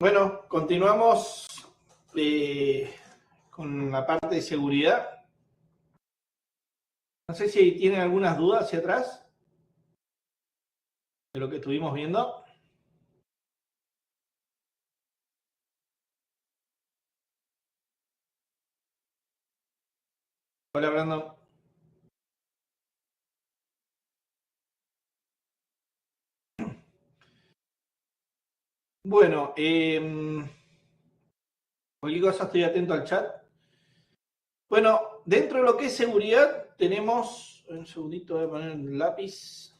Bueno, continuamos con la parte de seguridad. No sé si tienen algunas dudas hacia atrás de lo que estuvimos viendo. Hola, Brandon. Bueno, cualquier cosa estoy atento al chat. Bueno, dentro de lo que es seguridad tenemos, un segundito voy a poner el lápiz,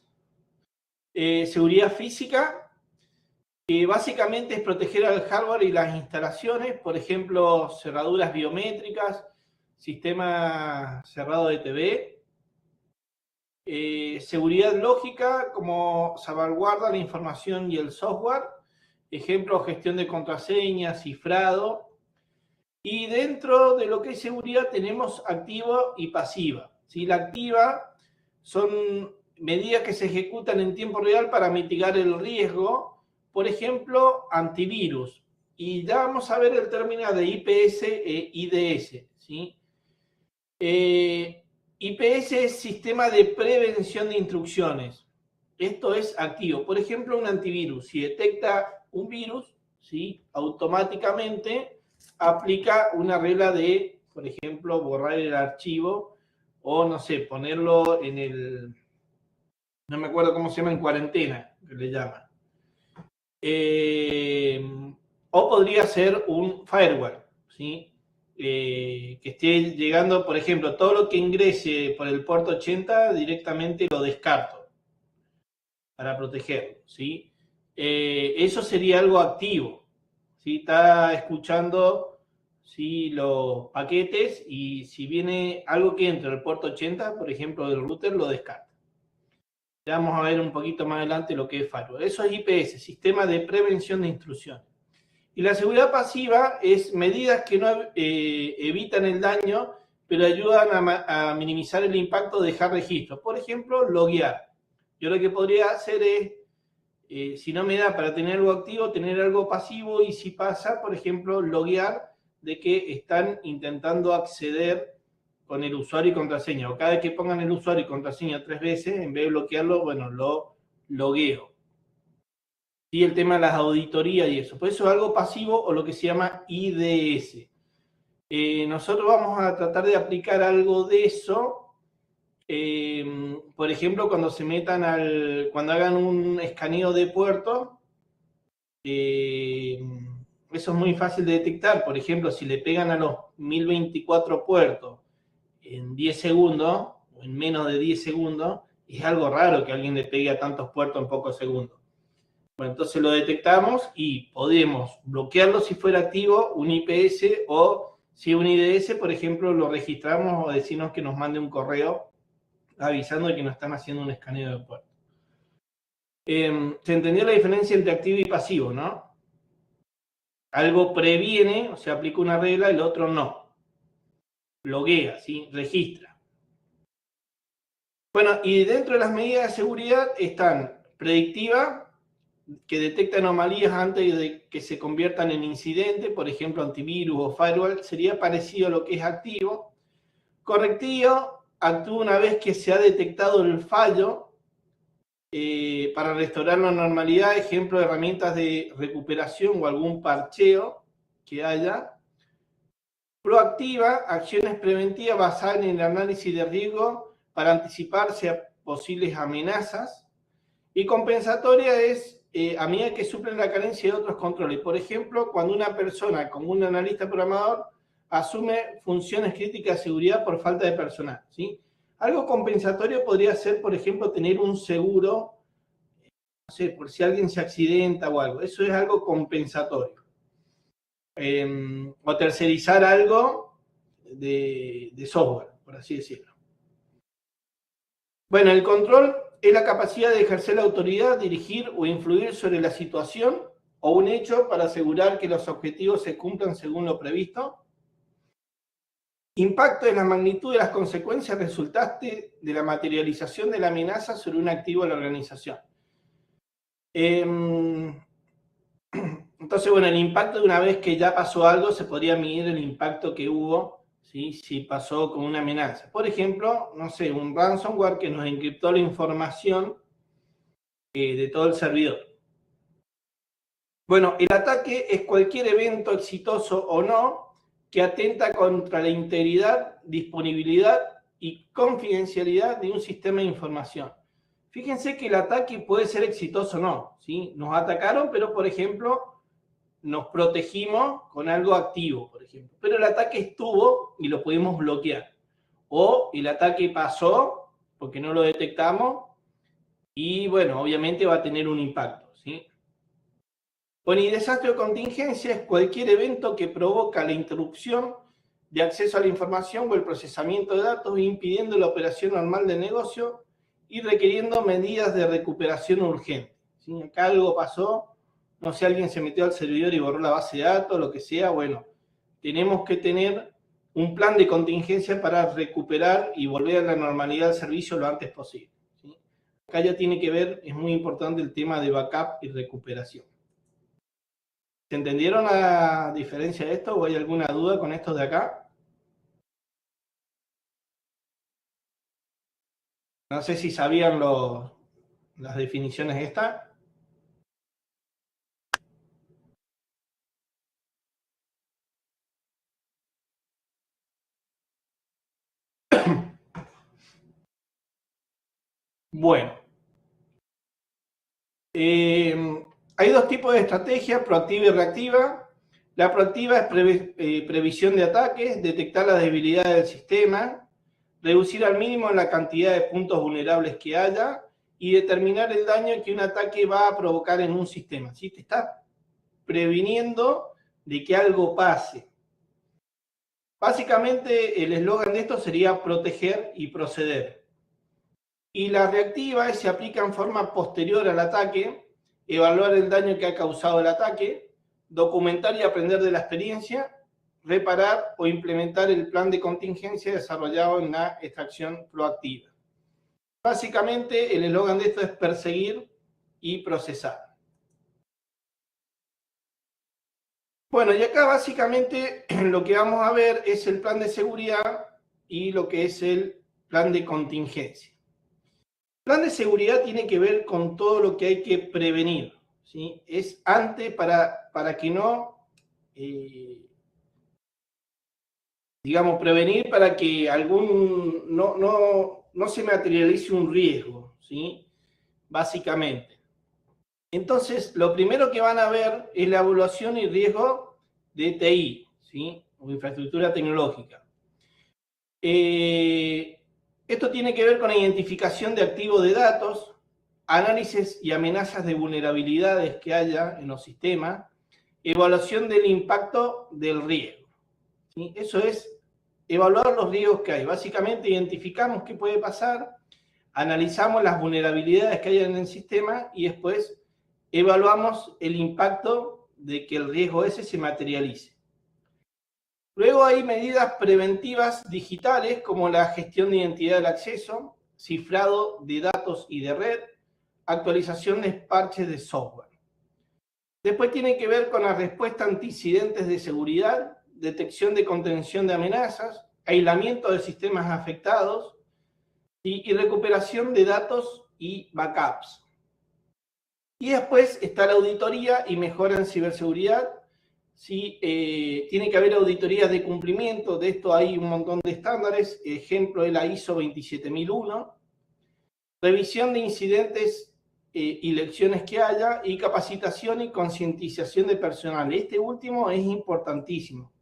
seguridad física, que básicamente es proteger al hardware y las instalaciones, por ejemplo, cerraduras biométricas, sistema cerrado de TV. Seguridad lógica, como salvaguarda la información y el software. Ejemplo, gestión de contraseñas, cifrado. Y dentro de lo que es seguridad tenemos activa y pasiva. ¿Sí? La activa son medidas que se ejecutan en tiempo real para mitigar el riesgo. Por ejemplo, antivirus. Y ya vamos a ver el término de IPS e IDS. ¿Sí? IPS es sistema de prevención de instrucciones. Esto es activo. Por ejemplo, un antivirus, si detecta un virus, ¿sí? Automáticamente aplica una regla de, por ejemplo, borrar el archivo o, no sé, ponerlo en el, no me acuerdo cómo se llama, en cuarentena, que le llaman. O podría ser un firewall, ¿sí? Que esté llegando, por ejemplo, todo lo que ingrese por el puerto 80 directamente lo descarto para protegerlo, ¿sí? Eso sería algo activo, ¿sí? Está escuchando, ¿sí? Los paquetes y si viene algo que entra al puerto 80, por ejemplo, del router, lo descarta. Ya vamos a ver un poquito más adelante lo que es firewall. Eso es IPS, Sistema de Prevención de Intrusión. Y la seguridad pasiva es medidas que no evitan el daño, pero ayudan a minimizar el impacto de dejar registros. Por ejemplo, loguear. Yo lo que podría hacer es, si no me da para tener algo activo, tener algo pasivo y si pasa, por ejemplo, loguear de que están intentando acceder con el usuario y contraseña. O cada vez que pongan el usuario y contraseña 3 veces, en vez de bloquearlo, bueno, lo logueo. Y el tema de las auditorías y eso. Por eso es algo pasivo o lo que se llama IDS. Nosotros vamos a tratar de aplicar algo de eso. Por ejemplo, cuando se metan cuando hagan un escaneo de puertos, eso es muy fácil de detectar. Por ejemplo, si le pegan a los 1024 puertos en 10 segundos, o en menos de 10 segundos, es algo raro que alguien le pegue a tantos puertos en pocos segundos. Bueno, entonces lo detectamos y podemos bloquearlo si fuera activo, un IPS, o si es un IDS, por ejemplo, lo registramos o decimos que nos mande un correo avisando de que nos están haciendo un escaneo de puerto. Se entendió la diferencia entre activo y pasivo, ¿no? Algo previene, o sea, aplica una regla, el otro no. Loguea, ¿sí? Registra. Bueno, y dentro de las medidas de seguridad están predictiva, que detecta anomalías antes de que se conviertan en incidentes, por ejemplo, antivirus o firewall, sería parecido a lo que es activo. Correctivo, actúa una vez que se ha detectado el fallo para restaurar la normalidad, ejemplo de herramientas de recuperación o algún parcheo que haya. Proactiva, acciones preventivas basadas en el análisis de riesgo para anticiparse a posibles amenazas. Y compensatoria es a medida que suplen la carencia de otros controles. Por ejemplo, cuando una persona, como un analista programador, asume funciones críticas de seguridad por falta de personal, ¿sí? Algo compensatorio podría ser, por ejemplo, tener un seguro, no sé, por si alguien se accidenta o algo. Eso es algo compensatorio. O tercerizar algo de software, por así decirlo. Bueno, el control es la capacidad de ejercer la autoridad, dirigir o influir sobre la situación o un hecho para asegurar que los objetivos se cumplan según lo previsto. Impacto es la magnitud de las consecuencias resultantes de la materialización de la amenaza sobre un activo de la organización. Entonces, bueno, el impacto de una vez que ya pasó algo, se podría medir el impacto que hubo, ¿sí? Si pasó como una amenaza. Por ejemplo, no sé, un ransomware que nos encriptó la información de todo el servidor. Bueno, el ataque es cualquier evento exitoso o no que atenta contra la integridad, disponibilidad y confidencialidad de un sistema de información. Fíjense que el ataque puede ser exitoso o no, ¿sí? Nos atacaron, pero por ejemplo, nos protegimos con algo activo, por ejemplo. Pero el ataque estuvo y lo pudimos bloquear. O el ataque pasó porque no lo detectamos y, bueno, obviamente va a tener un impacto, ¿sí? Bueno, y desastre o contingencia es cualquier evento que provoca la interrupción de acceso a la información o el procesamiento de datos, impidiendo la operación normal del negocio y requiriendo medidas de recuperación urgente. ¿Sí? Acá algo pasó, no sé, alguien se metió al servidor y borró la base de datos, lo que sea, bueno, tenemos que tener un plan de contingencia para recuperar y volver a la normalidad del servicio lo antes posible. ¿Sí? Acá ya tiene que ver, es muy importante el tema de backup y recuperación. ¿Se entendieron la diferencia de esto o hay alguna duda con esto de acá? No sé si sabían las definiciones estas. Bueno, hay dos tipos de estrategia, proactiva y reactiva. La proactiva es previsión de ataques, detectar las debilidades del sistema, reducir al mínimo la cantidad de puntos vulnerables que haya y determinar el daño que un ataque va a provocar en un sistema. ¿Sí? Te está previniendo de que algo pase. Básicamente el eslogan de esto sería proteger y proceder. Y la reactiva se aplica en forma posterior al ataque, evaluar el daño que ha causado el ataque, documentar y aprender de la experiencia, reparar o implementar el plan de contingencia desarrollado en la extracción proactiva. Básicamente el eslogan de esto es perseguir y procesar. Bueno, y acá básicamente lo que vamos a ver es el plan de seguridad y lo que es el plan de contingencia. El plan de seguridad tiene que ver con todo lo que hay que prevenir, ¿sí? Es antes para que no, digamos, prevenir para que no se materialice un riesgo, ¿sí? Básicamente. Entonces, lo primero que van a ver es la evaluación y riesgo de TI, ¿sí? O infraestructura tecnológica. Esto tiene que ver con la identificación de activos de datos, análisis y amenazas de vulnerabilidades que haya en los sistemas, evaluación del impacto del riesgo. ¿Sí? Eso es evaluar los riesgos que hay. Básicamente identificamos qué puede pasar, analizamos las vulnerabilidades que hay en el sistema y después evaluamos el impacto de que el riesgo ese se materialice. Luego hay medidas preventivas digitales como la gestión de identidad del acceso, cifrado de datos y de red, actualización de parches de software. Después tiene que ver con la respuesta ante incidentes de seguridad, detección de contención de amenazas, aislamiento de sistemas afectados y recuperación de datos y backups. Y después está la auditoría y mejora en ciberseguridad. Sí, tiene que haber auditorías de cumplimiento, de esto hay un montón de estándares, ejemplo es la ISO 27001, revisión de incidentes y lecciones que haya, y capacitación y concientización de personal. Este último es importantísimo,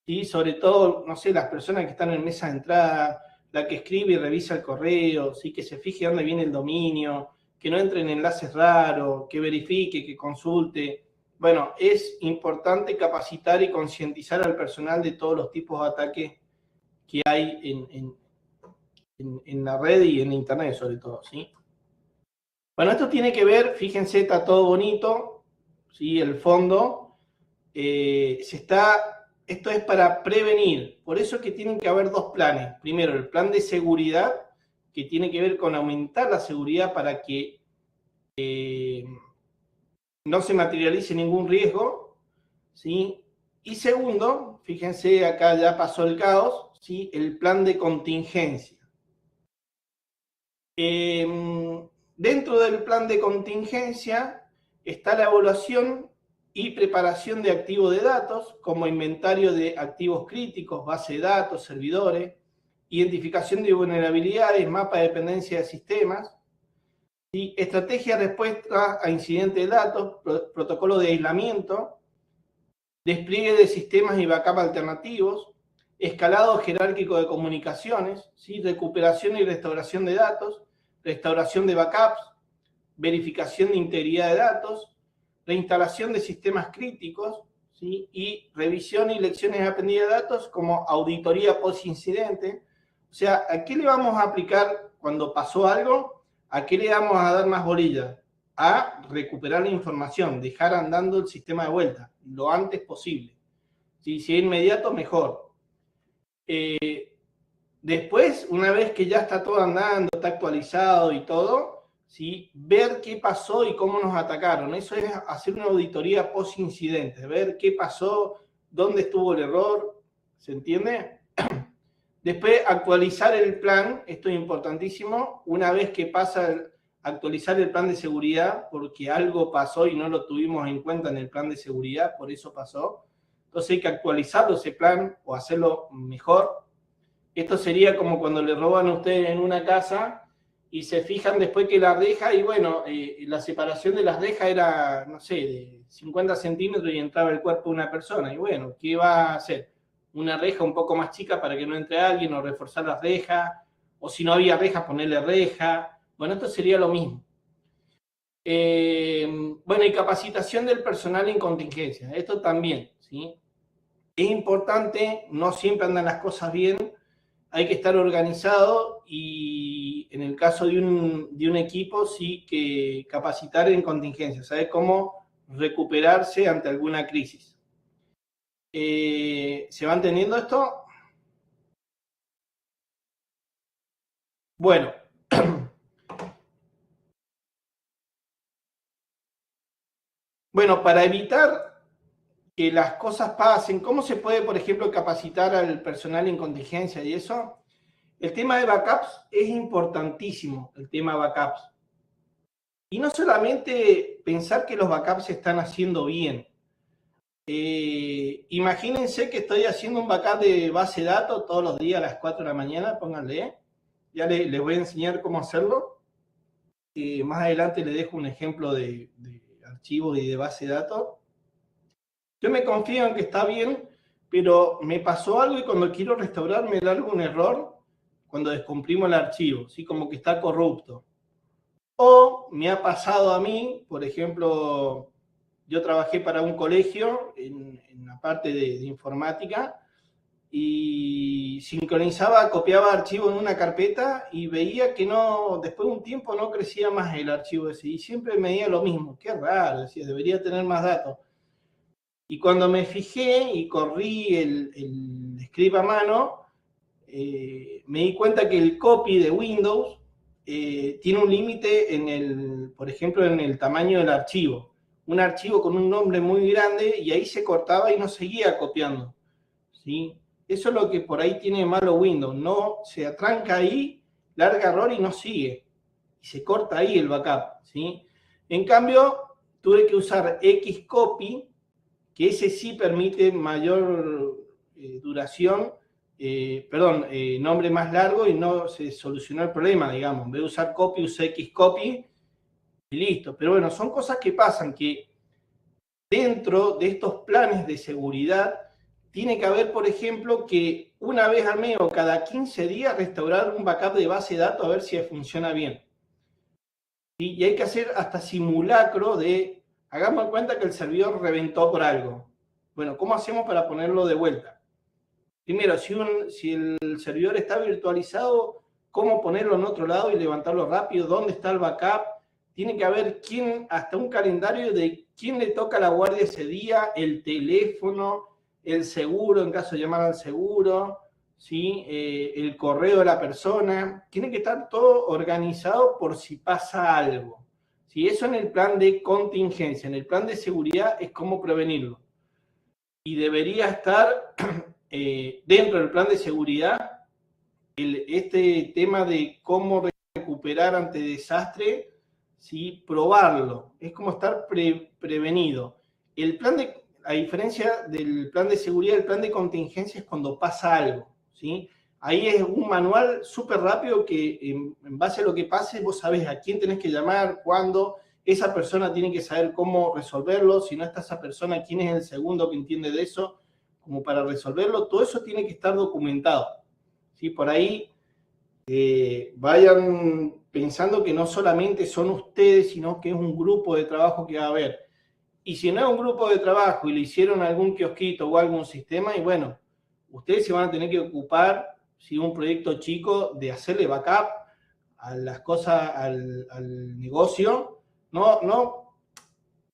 ¿sí? Sobre todo, no sé, las personas que están en mesa de entrada, la que escribe y revisa el correo, ¿sí? Que se fije dónde viene el dominio, que no entre en enlaces raros, que verifique, que consulte. Bueno, es importante capacitar y concientizar al personal de todos los tipos de ataques que hay en la red y en internet sobre todo, ¿sí? Bueno, esto tiene que ver, fíjense, está todo bonito, ¿sí? El fondo, esto es para prevenir, por eso es que tienen que haber dos planes. Primero, el plan de seguridad, que tiene que ver con aumentar la seguridad para que no se materialice ningún riesgo, ¿sí? Y segundo, fíjense, acá ya pasó el caos, ¿sí? El plan de contingencia. Dentro del plan de contingencia está la evaluación y preparación de activos de datos, como inventario de activos críticos, base de datos, servidores, identificación de vulnerabilidades, mapa de dependencia de sistemas, ¿sí? Estrategia de respuesta a incidentes de datos, protocolo de aislamiento, despliegue de sistemas y backup alternativos, escalado jerárquico de comunicaciones, ¿sí? Recuperación y restauración de datos, restauración de backups, verificación de integridad de datos, reinstalación de sistemas críticos, ¿sí? Y revisión y lecciones aprendidas de datos como auditoría post-incidente. O sea, ¿a qué le vamos a aplicar cuando pasó algo? ¿A qué le vamos a dar más bolilla? A recuperar la información, dejar andando el sistema de vuelta lo antes posible. ¿Sí? Si es inmediato, mejor. Después, una vez que ya está todo andando, está actualizado y todo, ¿sí? Ver qué pasó y cómo nos atacaron. Eso es hacer una auditoría post-incidente, ver qué pasó, dónde estuvo el error, ¿se entiende? Después, actualizar el plan, esto es importantísimo, una vez que pasa actualizar el plan de seguridad, porque algo pasó y no lo tuvimos en cuenta en el plan de seguridad, por eso pasó. Entonces hay que actualizarlo ese plan o hacerlo mejor. Esto sería como cuando le roban a ustedes en una casa y se fijan después que la reja, y bueno, la separación de las rejas era, no sé, de 50 centímetros y entraba el cuerpo de una persona. Y bueno, ¿qué va a hacer? Una reja un poco más chica para que no entre alguien, o reforzar las rejas, o si no había rejas, ponerle reja. Bueno, esto sería lo mismo. Bueno, y capacitación del personal en contingencia. Esto también, ¿sí? Es importante, no siempre andan las cosas bien, hay que estar organizado y en el caso de un equipo sí que capacitar en contingencia, saber cómo recuperarse ante alguna crisis. ¿Se va entendiendo esto? Bueno. Bueno, para evitar que las cosas pasen, ¿cómo se puede, por ejemplo, capacitar al personal en contingencia y eso? El tema de backups es importantísimo, el tema de backups. Y no solamente pensar que los backups se están haciendo bien. Imagínense que estoy haciendo un backup de base de datos todos los días a las 4 de la mañana, pónganle. Ya les voy a enseñar cómo hacerlo. Más adelante les dejo un ejemplo de archivo y de base de datos. Yo me confío en que está bien, pero me pasó algo y cuando quiero restaurar me da algún error cuando descomprimo el archivo, ¿sí? Como que está corrupto. O me ha pasado a mí, por ejemplo, yo trabajé para un colegio en la parte de informática y sincronizaba, copiaba archivos en una carpeta y veía que no, después de un tiempo no crecía más el archivo ese y siempre me veía lo mismo. Qué raro, decía, debería tener más datos. Y cuando me fijé y corrí el script a mano, me di cuenta que el copy de Windows tiene un límite en el, por ejemplo, en el tamaño del archivo. Un archivo con un nombre muy grande y ahí se cortaba y no seguía copiando, ¿sí? Eso es lo que por ahí tiene malo Windows. No se atranca ahí, larga error y no sigue. Y se corta ahí el backup, ¿sí? En cambio, tuve que usar Xcopy, que ese sí permite mayor duración, nombre más largo y no se solucionó el problema, digamos. En vez de usar copy, usé Xcopy y listo. Pero bueno, son cosas que pasan, que dentro de estos planes de seguridad tiene que haber, por ejemplo, que una vez al mes o cada 15 días restaurar un backup de base de datos a ver si funciona bien. ¿Sí? Y hay que hacer hasta simulacro de, hagamos en cuenta que el servidor reventó por algo. Bueno, ¿cómo hacemos para ponerlo de vuelta? Primero, si el servidor está virtualizado, ¿cómo ponerlo en otro lado y levantarlo rápido? ¿Dónde está el backup? Tiene que haber hasta un calendario de quién le toca la guardia ese día, el teléfono, el seguro, en caso de llamar al seguro, ¿sí? El correo de la persona. Tiene que estar todo organizado por si pasa algo. Si eso en el plan de contingencia, en el plan de seguridad es cómo prevenirlo. Y debería estar dentro del plan de seguridad este tema de cómo recuperar ante desastre, ¿sí? Probarlo. Es como estar prevenido. El plan de, a diferencia del plan de seguridad, el plan de contingencia es cuando pasa algo, ¿sí? Ahí es un manual súper rápido que en base a lo que pase vos sabés a quién tenés que llamar, cuándo. Esa persona tiene que saber cómo resolverlo. Si no está esa persona, quién es el segundo que entiende de eso, como para resolverlo. Todo eso tiene que estar documentado, ¿sí? Por ahí vayan pensando que no solamente son ustedes, sino que es un grupo de trabajo que va a haber. Y si no es un grupo de trabajo y le hicieron algún kiosquito o algún sistema, y bueno, ustedes se van a tener que ocupar, si un proyecto chico, de hacerle backup a las cosas, al negocio.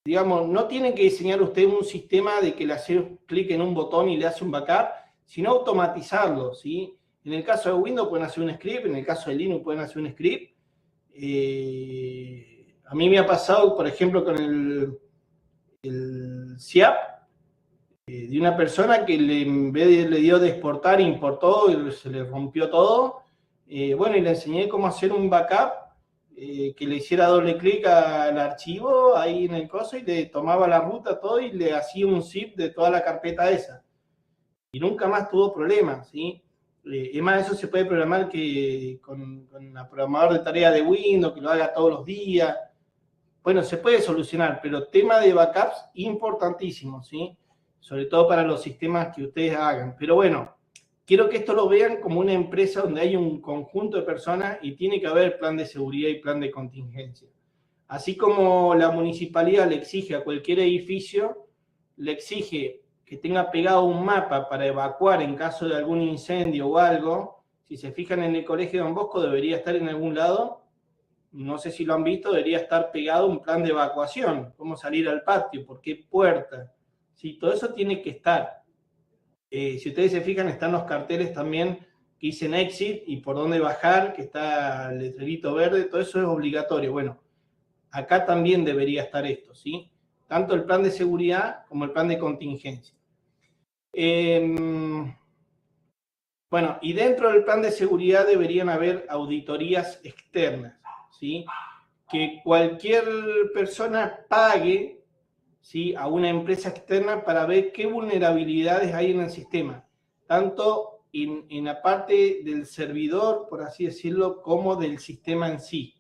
Digamos, no tienen que diseñar ustedes un sistema de que le hace clic en un botón y le hace un backup, sino automatizarlo, ¿sí? En el caso de Windows pueden hacer un script, en el caso de Linux pueden hacer un script. A mí me ha pasado, por ejemplo, con el SIAP, de una persona que en vez de le dio de exportar, importó y se le rompió todo. Bueno, y le enseñé cómo hacer un backup, que le hiciera doble clic al archivo ahí en el coso y le tomaba la ruta todo y le hacía un zip de toda la carpeta esa. Y nunca más tuvo problemas, ¿sí? Es más, eso se puede programar que con el programador de tarea de Windows, que lo haga todos los días. Bueno, se puede solucionar, pero tema de backups importantísimo, ¿sí? Sobre todo para los sistemas que ustedes hagan. Pero bueno, quiero que esto lo vean como una empresa donde hay un conjunto de personas y tiene que haber plan de seguridad y plan de contingencia. Así como la municipalidad le exige a cualquier edificio, le exige que tenga pegado un mapa para evacuar en caso de algún incendio o algo. Si se fijan en el colegio Don Bosco, debería estar en algún lado. No sé si lo han visto, debería estar pegado un plan de evacuación, cómo salir al patio, por qué puerta. Sí, todo eso tiene que estar. Si ustedes se fijan, están los carteles también que dicen exit y por dónde bajar, que está el letrerito verde, todo eso es obligatorio. Bueno, acá también debería estar esto, ¿sí? Tanto el plan de seguridad como el plan de contingencia. Bueno, y dentro del plan de seguridad deberían haber auditorías externas, ¿sí? Que cualquier persona pague, ¿sí?, a una empresa externa para ver qué vulnerabilidades hay en el sistema, tanto en la parte del servidor, por así decirlo, como del sistema en sí.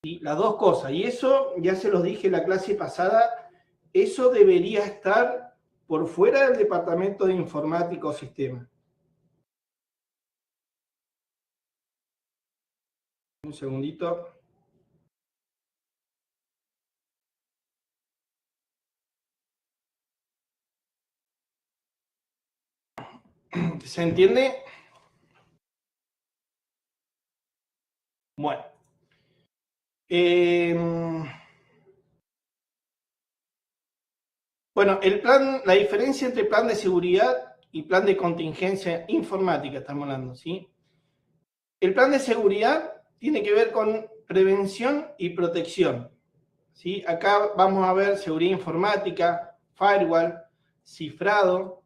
¿Sí? Las dos cosas. Y eso, ya se los dije en la clase pasada, eso debería estar por fuera del departamento de informática o sistema. Un segundito. ¿Se entiende? Bueno. Bueno, la diferencia entre plan de seguridad y plan de contingencia informática, estamos hablando, ¿sí? El plan de seguridad tiene que ver con prevención y protección, ¿sí? Acá vamos a ver seguridad informática, firewall, cifrado,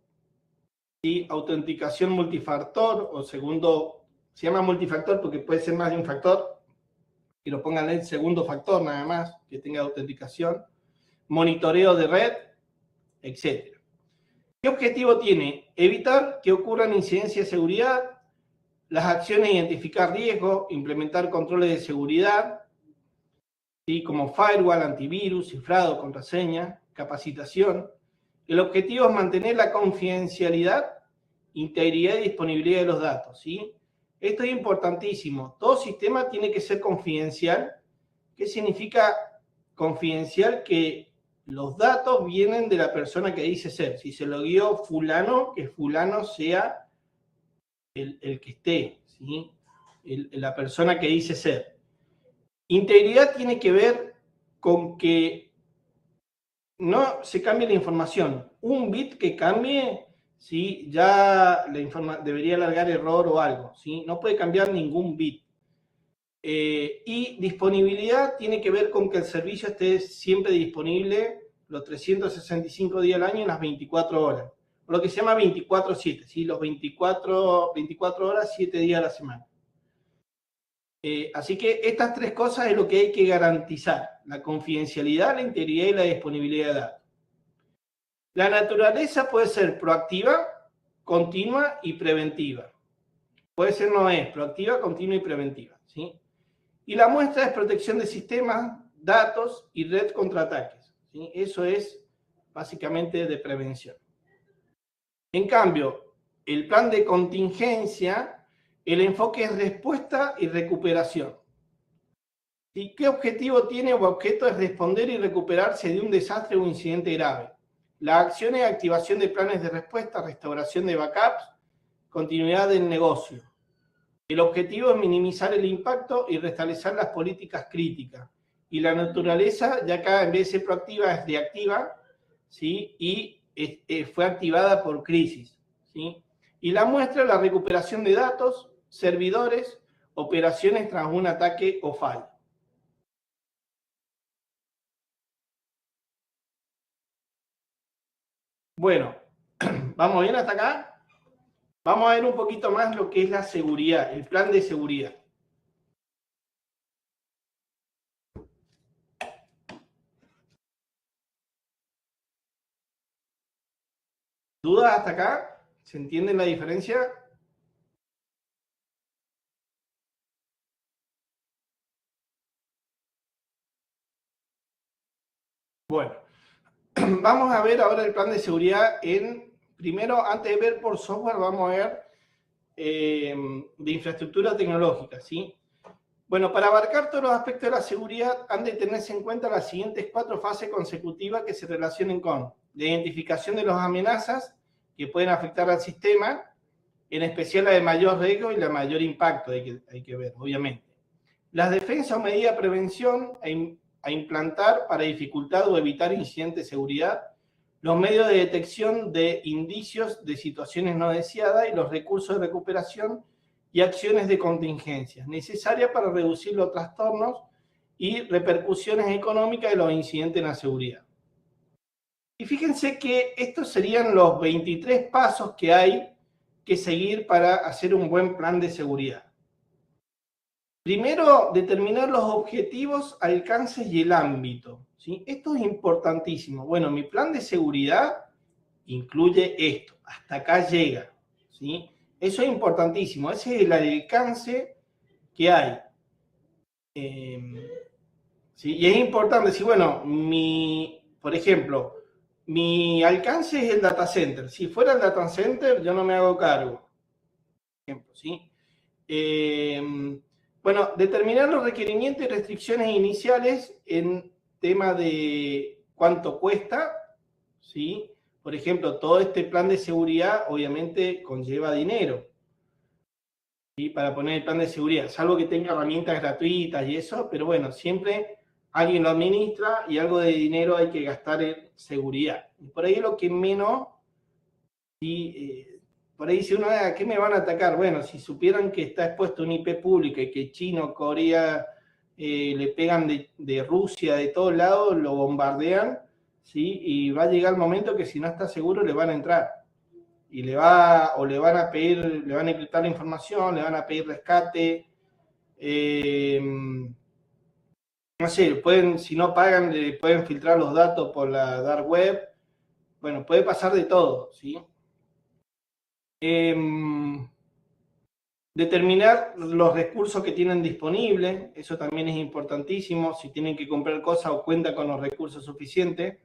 ¿sí?, autenticación multifactor, o segundo, se llama multifactor porque puede ser más de un factor, que lo pongan en el segundo factor nada más, que tenga autenticación, monitoreo de red, etc. ¿Qué objetivo tiene? Evitar que ocurran incidencias de seguridad, las acciones de identificar riesgos, implementar controles de seguridad, ¿sí?, como firewall, antivirus, cifrado, contraseña, capacitación. El objetivo es mantener la confidencialidad, integridad y disponibilidad de los datos, ¿sí? Esto es importantísimo. Todo sistema tiene que ser confidencial. ¿Qué significa confidencial? Que los datos vienen de la persona que dice ser. Si se lo dio fulano, que fulano sea el que esté, ¿sí?, la persona que dice ser. Integridad tiene que ver con que no se cambie la información. Un bit que cambie, ¿sí?, ya debería largar error o algo, ¿sí? No puede cambiar ningún bit. Y disponibilidad tiene que ver con que el servicio esté siempre disponible los 365 días al año en las 24 horas. Lo que se llama 24/7, ¿sí? Los 24 horas, 7 días a la semana. Así que estas tres cosas es lo que hay que garantizar: la confidencialidad, la integridad y la disponibilidad de datos. La naturaleza puede ser proactiva, continua y preventiva. Puede ser, no es, proactiva, continua y preventiva, ¿sí? Y la muestra es protección de sistemas, datos y red contra ataques, ¿sí? Eso es básicamente de prevención. En cambio, el plan de contingencia, el enfoque es respuesta y recuperación. ¿Y qué objetivo tiene o objeto es responder y recuperarse de un desastre o incidente grave? La acción es activación de planes de respuesta, restauración de backups, continuidad del negocio. El objetivo es minimizar el impacto y restablecer las políticas críticas. Y la naturaleza, ya acá en vez de ser proactiva, es reactiva, ¿sí? Y fue activada por crisis, ¿sí? Y la muestra, la recuperación de datos, servidores, operaciones tras un ataque o fallo. Bueno, ¿vamos bien hasta acá? Vamos a ver un poquito más lo que es la seguridad, el plan de seguridad. ¿Dudas hasta acá? ¿Se entiende la diferencia? Bueno, vamos a ver ahora el plan de seguridad primero, antes de ver por software, vamos a ver de infraestructura tecnológica, ¿sí? Bueno, para abarcar todos los aspectos de la seguridad han de tenerse en cuenta las siguientes 4 fases consecutivas que se relacionen con la identificación de las amenazas que pueden afectar al sistema, en especial la de mayor riesgo y la de mayor impacto, hay que ver, obviamente. Las defensas o medidas de prevención a implantar para dificultar o evitar incidentes de seguridad, los medios de detección de indicios de situaciones no deseadas y los recursos de recuperación y acciones de contingencia necesarias para reducir los trastornos y repercusiones económicas de los incidentes en la seguridad. Y fíjense que estos serían los 23 pasos que hay que seguir para hacer un buen plan de seguridad. Primero, determinar los objetivos, alcances y el ámbito, ¿sí? Esto es importantísimo. Bueno, mi plan de seguridad incluye esto, hasta acá llega, ¿sí? Eso es importantísimo, ese es el alcance que hay. ¿Sí? Y es importante decir, bueno, por ejemplo, mi alcance es el data center. Si fuera el data center, yo no me hago cargo. Por ejemplo, ¿sí? Bueno, determinar los requerimientos y restricciones iniciales en tema de cuánto cuesta, ¿sí? Por ejemplo, todo este plan de seguridad obviamente conlleva dinero, ¿sí? Para poner el plan de seguridad, salvo que tenga herramientas gratuitas y eso, pero bueno, siempre alguien lo administra y algo de dinero hay que gastar en seguridad. Y por ahí lo que menos, ¿sí? Por ahí dice uno, ¿a qué me van a atacar? Bueno, si supieran que está expuesto una IP pública y que China, Corea, le pegan de Rusia, de todos lados, lo bombardean, ¿sí? Y va a llegar el momento que si no está seguro le van a entrar. Y le van a pedir, le van a encriptar la información, le van a pedir rescate. No sé, si no pagan, le pueden filtrar los datos por la dark web. Bueno, puede pasar de todo, ¿sí? Determinar los recursos que tienen disponibles, eso también es importantísimo, si tienen que comprar cosas o cuentan con los recursos suficientes.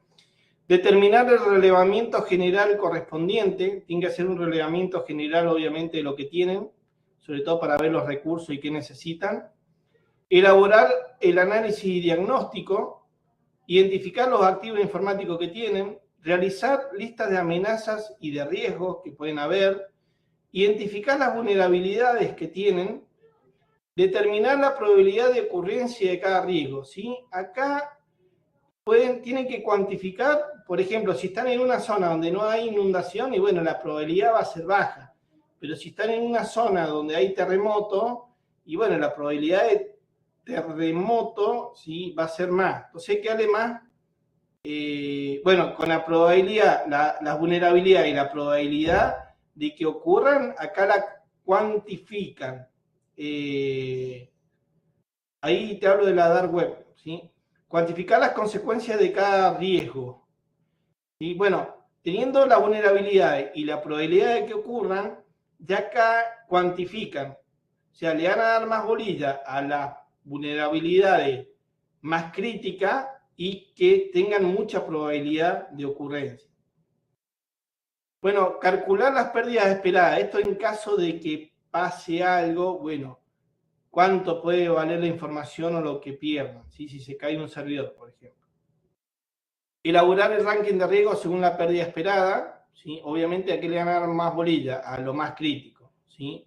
Determinar el relevamiento general correspondiente, tiene que hacer un relevamiento general obviamente de lo que tienen, sobre todo para ver los recursos y qué necesitan. Elaborar el análisis diagnóstico, identificar los activos informáticos que tienen, realizar listas de amenazas y de riesgos que pueden haber, identificar las vulnerabilidades que tienen, determinar la probabilidad de ocurrencia de cada riesgo, ¿sí? Acá tienen que cuantificar, por ejemplo, si están en una zona donde no hay inundación, y bueno, la probabilidad va a ser baja, pero si están en una zona donde hay terremoto, y bueno, la probabilidad terremoto, ¿sí? Va a ser más. Entonces hay que darle más. Bueno, con la probabilidad, la vulnerabilidad y la probabilidad de que ocurran, acá la cuantifican. Ahí te hablo de la dark web, ¿sí? Cuantificar las consecuencias de cada riesgo. Y bueno, teniendo la vulnerabilidad y la probabilidad de que ocurran, ya acá cuantifican. O sea, le van a dar más bolilla a las vulnerabilidades más críticas y que tengan mucha probabilidad de ocurrencia. Bueno, calcular las pérdidas esperadas. Esto en caso de que pase algo, bueno, cuánto puede valer la información o lo que pierdan, ¿sí? Si se cae un servidor, por ejemplo. Elaborar el ranking de riesgo según la pérdida esperada, ¿sí? Obviamente aquí le van a dar más bolilla a lo más crítico, ¿sí?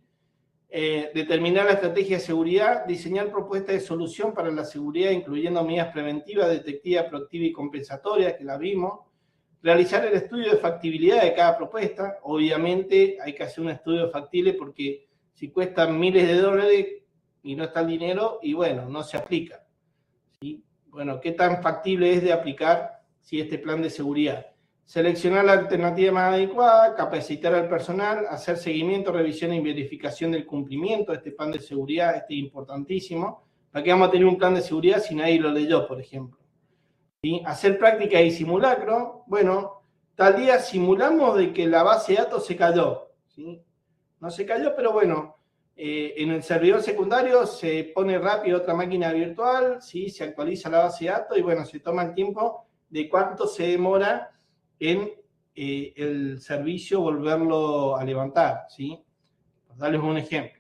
Determinar la estrategia de seguridad, diseñar propuestas de solución para la seguridad, incluyendo medidas preventivas, detectivas, proactivas y compensatorias, que la vimos. Realizar el estudio de factibilidad de cada propuesta. Obviamente hay que hacer un estudio factible porque si cuestan miles de dólares y no está el dinero, y bueno, no se aplica, ¿sí? Bueno, ¿qué tan factible es de aplicar este plan de seguridad? Seleccionar la alternativa más adecuada, capacitar al personal, hacer seguimiento, revisión y verificación del cumplimiento de este plan de seguridad, este es importantísimo. ¿Para qué vamos a tener un plan de seguridad si nadie lo leyó, por ejemplo? ¿Sí? Hacer práctica y simulacro. Bueno, tal día simulamos de que la base de datos se cayó, ¿sí? No se cayó, pero bueno, en el servidor secundario se pone rápido otra máquina virtual, ¿sí? Se actualiza la base de datos y bueno, se toma el tiempo de cuánto se demora en el servicio volverlo a levantar, ¿sí? Por darles un ejemplo.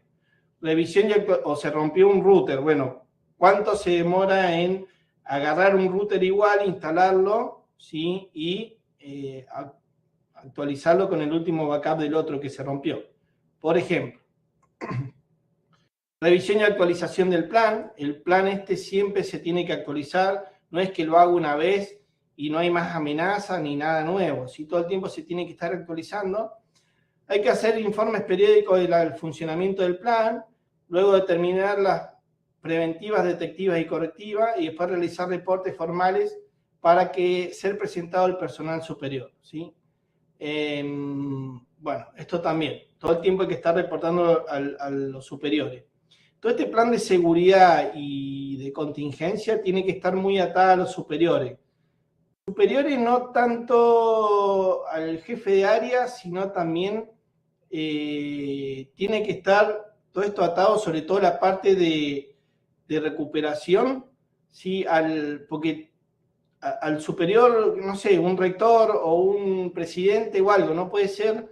Revisión o se rompió un router, bueno, ¿cuánto se demora en agarrar un router igual, instalarlo, ¿sí? Y actualizarlo con el último backup del otro que se rompió? Por ejemplo, revisión y actualización del plan. El plan siempre se tiene que actualizar, no es que lo haga una vez y no hay más amenazas ni nada nuevo, ¿sí? Todo el tiempo se tiene que estar actualizando. Hay que hacer informes periódicos del funcionamiento del plan, luego determinar las preventivas, detectivas y correctivas, y después realizar reportes formales para que ser presentado al personal superior, ¿sí? Bueno, esto también, todo el tiempo hay que estar reportando a los superiores. Todo este plan de seguridad y de contingencia tiene que estar muy atado a los superiores. Superiores no tanto al jefe de área, sino también tiene que estar todo esto atado, sobre todo la parte de recuperación, ¿sí? Porque al superior, no sé, un rector o un presidente o algo, no puede ser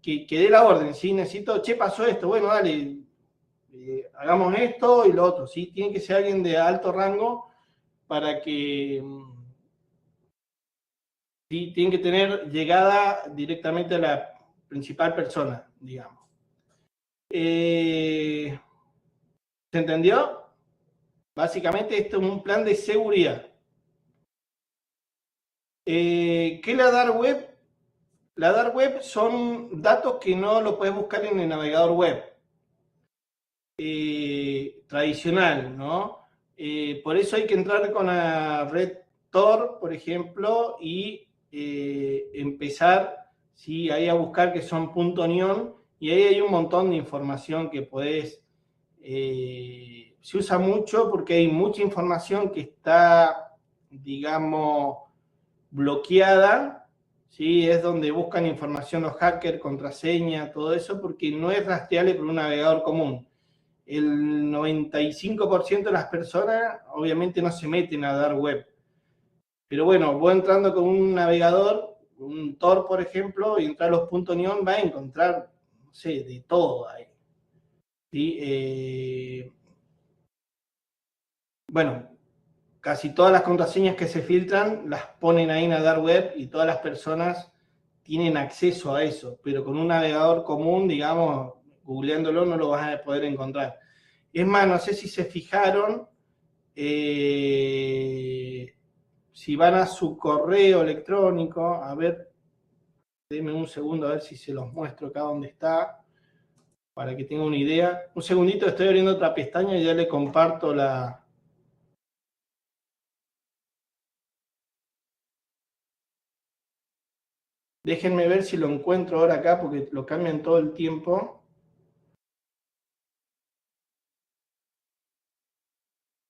que dé la orden, ¿sí? Necesito, che, pasó esto, bueno, dale, hagamos esto y lo otro, ¿sí? Tiene que ser alguien de alto rango para que, ¿sí? Tiene que tener llegada directamente a la principal persona, digamos. ¿Se entendió? Básicamente esto es un plan de seguridad. ¿Qué es la dark web? La dark web son datos que no lo puedes buscar en el navegador web tradicional, ¿no? Por eso hay que entrar con la red Tor, por ejemplo, y empezar, ¿sí? Ahí a buscar que son .neon, y ahí hay un montón de información que podés... se usa mucho porque hay mucha información que está, digamos, bloqueada, ¿sí? Es donde buscan información los hackers, contraseña, todo eso, porque no es rastreable por un navegador común. El 95% de las personas obviamente no se meten a dark web. Pero bueno, vos entrando con un navegador, un Tor, por ejemplo, y entrar a los .neon, va a encontrar, no sé, de todo ahí. ¿Sí? Bueno, casi todas las contraseñas que se filtran las ponen ahí en la dark web y todas las personas tienen acceso a eso, pero con un navegador común, digamos, googleándolo no lo vas a poder encontrar. Es más, no sé si se fijaron, si van a su correo electrónico, a ver, denme un segundo a ver si se los muestro acá donde está, para que tengan una idea. Un segundito, estoy abriendo otra pestaña y ya le comparto la Déjenme ver si lo encuentro ahora acá, porque lo cambian todo el tiempo.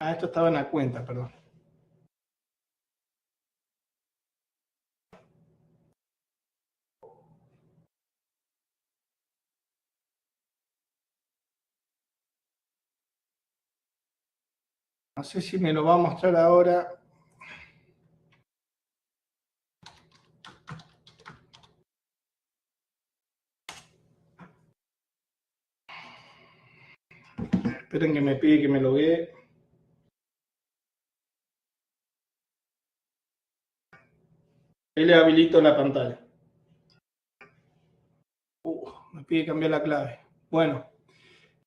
Ah, esto estaba en la cuenta, perdón. No sé si me lo va a mostrar ahora. Esperen que me pide que me loguee. Ahí le habilito la pantalla. Me pide cambiar la clave. Bueno,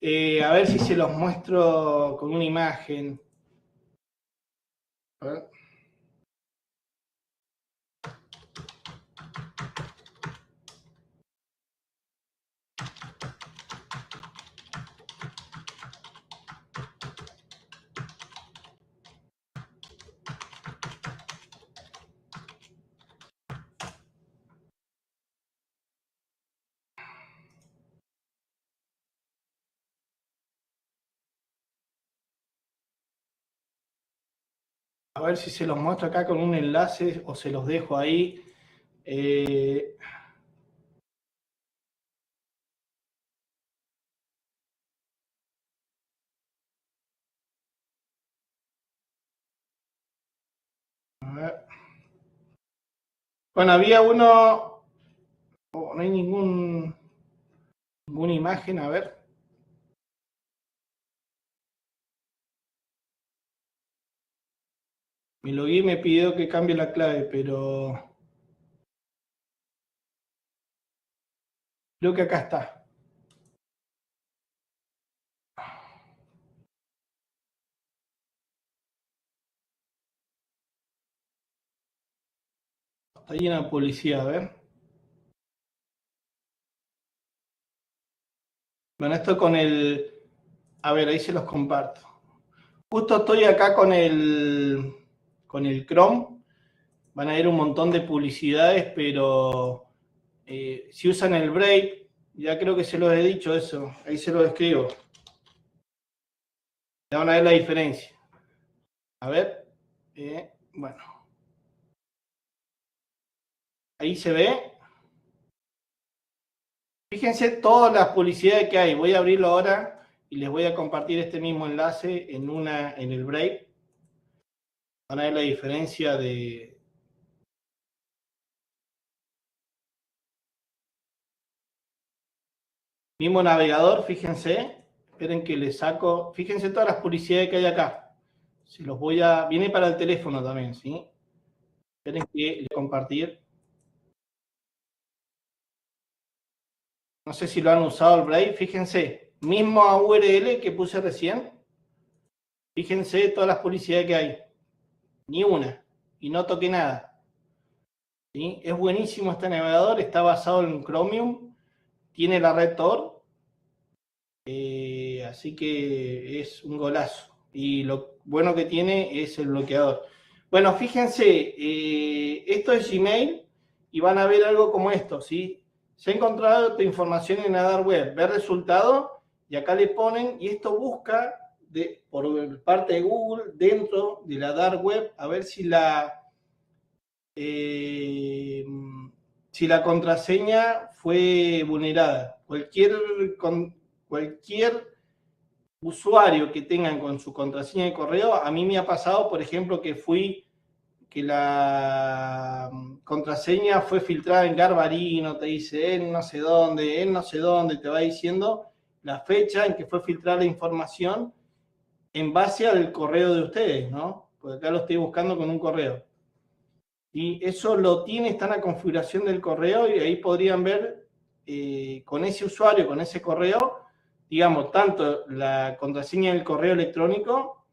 a ver si se los muestro con una imagen. A ver. A ver si se los muestro acá con un enlace o se los dejo ahí. A ver. Bueno, había uno. Oh, no hay ninguna imagen, a ver. Me logué y me pidió que cambie la clave, pero creo que acá está. Está llena de publicidad, a ver. Bueno, esto con el... A ver, ahí se los comparto. Justo estoy acá con el Chrome. Van a ver un montón de publicidades, pero si usan el Brave, ya creo que se los he dicho eso. Ahí se los escribo. Ya van a ver la diferencia. A ver. Bueno. Ahí se ve. Fíjense todas las publicidades que hay. Voy a abrirlo ahora y les voy a compartir este mismo enlace en el Brave. Van a ver la diferencia de... Mismo navegador, fíjense. Esperen que les saco... Fíjense todas las publicidades que hay acá. Se los voy a... Viene para el teléfono también, ¿sí? Esperen que les compartir. No sé si lo han usado el Brave. Fíjense. Mismo URL que puse recién. Fíjense todas las publicidades que hay. Ni una. Y no toqué nada. ¿Sí? Es buenísimo este navegador. Está basado en Chromium. Tiene la red Tor. Así que es un golazo. Y lo bueno que tiene es el bloqueador. Bueno, fíjense, esto es Gmail y van a ver algo como esto, ¿sí? Se ha encontrado esta información en la dark web, ver resultado y acá le ponen, y esto busca por parte de Google dentro de la dark web a ver si la contraseña fue vulnerada. Cualquier usuario que tengan con su contraseña de correo, a mí me ha pasado, por ejemplo, que la contraseña fue filtrada en Garbarino, te dice él no sé dónde, te va diciendo la fecha en que fue filtrada la información en base al correo de ustedes, ¿no? Porque acá lo estoy buscando con un correo. Y eso lo tiene, está en la configuración del correo y ahí podrían ver con ese usuario, con ese correo, digamos, tanto la contraseña del correo electrónico,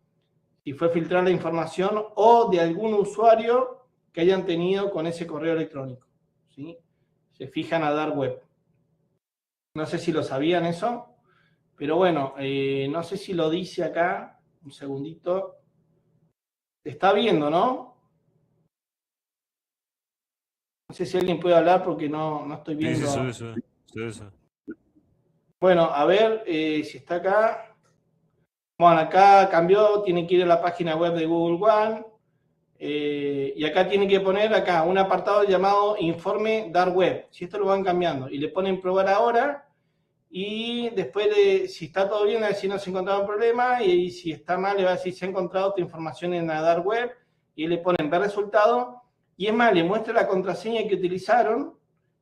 si fue filtrada la información, o de algún usuario que hayan tenido con ese correo electrónico. ¿Sí? Se fijan a dark web. No sé si lo sabían eso, pero bueno, no sé si lo dice acá. Un segundito. Está viendo, ¿no? No No sé si alguien puede hablar porque no estoy viendo. Sí. Bueno, a ver si está acá. Bueno, acá cambió, tiene que ir a la página web de Google One. Y acá tiene que poner acá un apartado llamado Informe Dark Web. Si esto lo van cambiando y le ponen probar ahora. Y después, si está todo bien, a ver si no se encontraba problema. Y si está mal, le va a decir si ha encontrado tu información en la Dark Web. Y le ponen ver resultado. Y es más, le muestra la contraseña que utilizaron.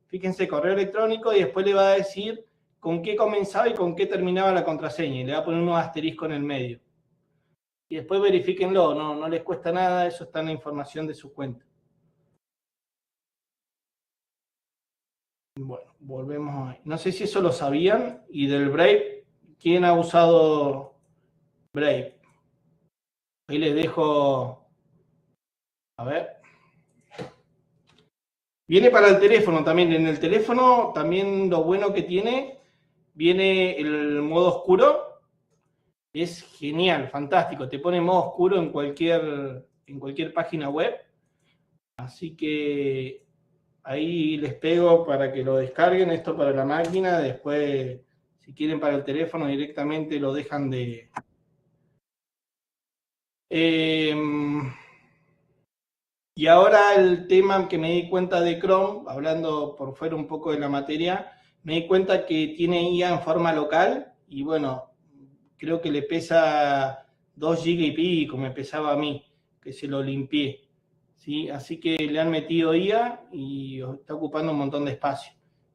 Fíjense, correo electrónico. Y después le va a decir con qué comenzaba y con qué terminaba la contraseña. Y le va a poner unos asteriscos en el medio. Y después verifíquenlo. No les cuesta nada. Eso está en la información de su cuenta. Bueno, volvemos ahí. No sé si eso lo sabían. Y del Brave, ¿quién ha usado Brave? Ahí les dejo. A ver. Viene para el teléfono también. En el teléfono también lo bueno que tiene, viene el modo oscuro. Es genial, fantástico. Te pone modo oscuro en cualquier página web. Así que ahí les pego para que lo descarguen. Esto para la máquina. Después, si quieren para el teléfono, directamente lo dejan de... Y ahora el tema que me di cuenta de Chrome, hablando por fuera un poco de la materia, me di cuenta que tiene IA en forma local y bueno, creo que le pesa 2 GB y pico, me pesaba a mí, que se lo limpié. ¿Sí? Así que le han metido IA y está ocupando un montón de espacio.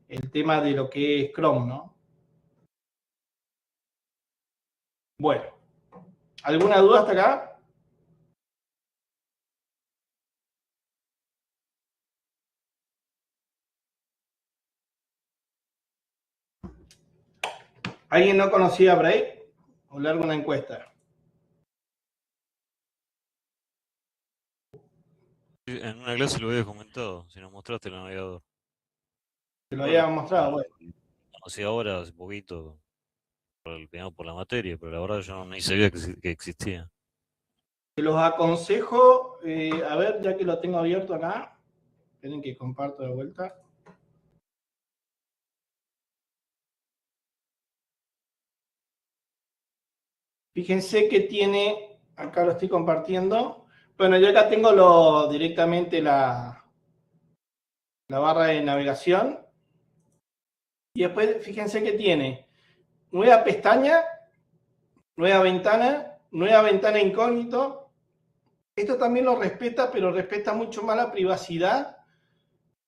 El tema de lo que es Chrome, ¿no? Bueno, ¿alguna duda hasta acá? ¿Alguien no conocía Brave? O le hago una encuesta. En una clase lo había comentado, si nos mostraste el navegador. Te lo había mostrado, bueno. Conocí ahora hace poquito, por la materia, pero la verdad yo ni sabía que existía. Te los aconsejo, a ver, ya que lo tengo abierto acá, esperen que comparto de vuelta. Fíjense que tiene, acá lo estoy compartiendo. Bueno, yo acá tengo directamente la barra de navegación. Y después, fíjense que tiene nueva pestaña, nueva ventana incógnito. Esto también lo respeta, pero respeta mucho más la privacidad